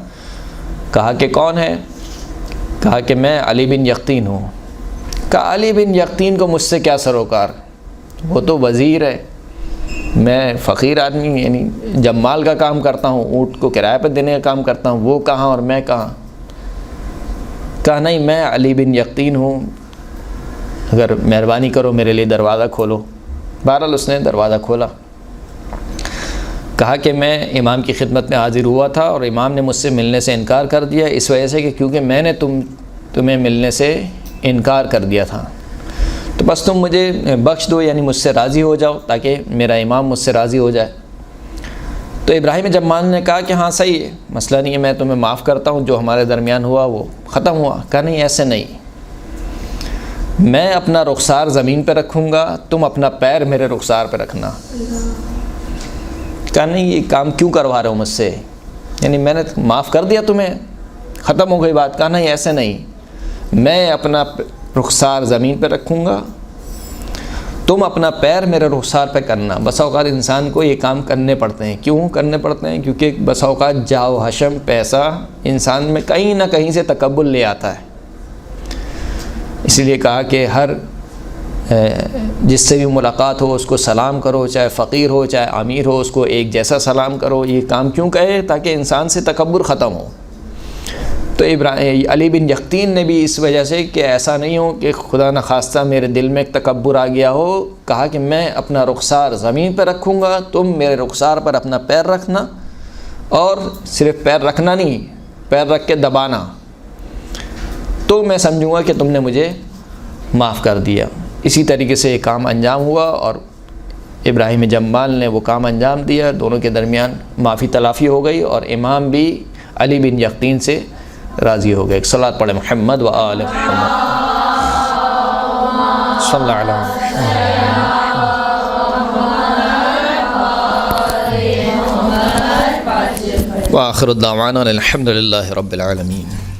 کہا کہ کون ہے؟ کہا کہ میں علی بن یقطین ہوں. کہا علی بن یقطین کو مجھ سے کیا سروکار، وہ تو وزیر ہے، میں فقیر آدمی، یعنی جمال کا کام کرتا ہوں، اونٹ کو کرایہ پہ دینے کا کام کرتا ہوں، وہ کہاں اور میں کہاں. کہا نہیں، میں علی بن یقطین ہوں، اگر مہربانی کرو میرے لیے دروازہ کھولو. بہرحال اس نے دروازہ کھولا. کہا کہ میں امام کی خدمت میں حاضر ہوا تھا اور امام نے مجھ سے ملنے سے انکار کر دیا، اس وجہ سے کہ کیونکہ میں نے تمہیں ملنے سے انکار کر دیا تھا، تو بس تم مجھے بخش دو، یعنی مجھ سے راضی ہو جاؤ تاکہ میرا امام مجھ سے راضی ہو جائے. تو ابراہیم جمال نے کہا کہ ہاں صحیح ہے، مسئلہ نہیں ہے، میں تمہیں معاف کرتا ہوں، جو ہمارے درمیان ہوا وہ ختم ہوا. کہا نہیں، ایسے نہیں، میں اپنا رخسار زمین پہ رکھوں گا، تم اپنا پیر میرے رخسار پہ رکھنا. کہا نہیں، یہ کام کیوں کروا رہے ہو مجھ سے، یعنی میں نے معاف کر دیا تمہیں، ختم ہو گئی بات. کہا نہیں، ایسے نہیں، میں اپنا رخسار زمین پہ رکھوں گا، تم اپنا پیر میرے رخسار پہ کرنا. بس اوقات انسان کو یہ کام کرنے پڑتے ہیں. کیوں کرنے پڑتے ہیں؟ کیونکہ بس اوقات جاؤ حشم، پیسہ انسان میں کہیں نہ کہیں سے تکبر لے آتا ہے. اسی لیے کہا کہ ہر جس سے بھی ملاقات ہو اس کو سلام کرو، چاہے فقیر ہو چاہے امیر ہو، اس کو ایک جیسا سلام کرو. یہ کام کیوں کہے؟ تاکہ انسان سے تکبر ختم ہو. تو علی بن یقطین نے بھی اس وجہ سے کہ ایسا نہیں ہو کہ خدا نخواستہ میرے دل میں ایک تکبر آ گیا ہو، کہا کہ میں اپنا رخسار زمین پہ رکھوں گا، تم میرے رخسار پر اپنا پیر رکھنا، اور صرف پیر رکھنا نہیں، پیر رکھ کے دبانا، تو میں سمجھوں گا کہ تم نے مجھے معاف کر دیا. اسی طریقے سے یہ کام انجام ہوا اور ابراہیم جمال نے وہ کام انجام دیا، دونوں کے درمیان معافی تلافی ہو گئی اور امام بھی علی بن یقطین سے راضی ہو گئے. صلوات پڑھے محمد و آل محمد صلی اللہ علیہ وسلم. وآخر الدعوانا الحمد للہ رب العالمین.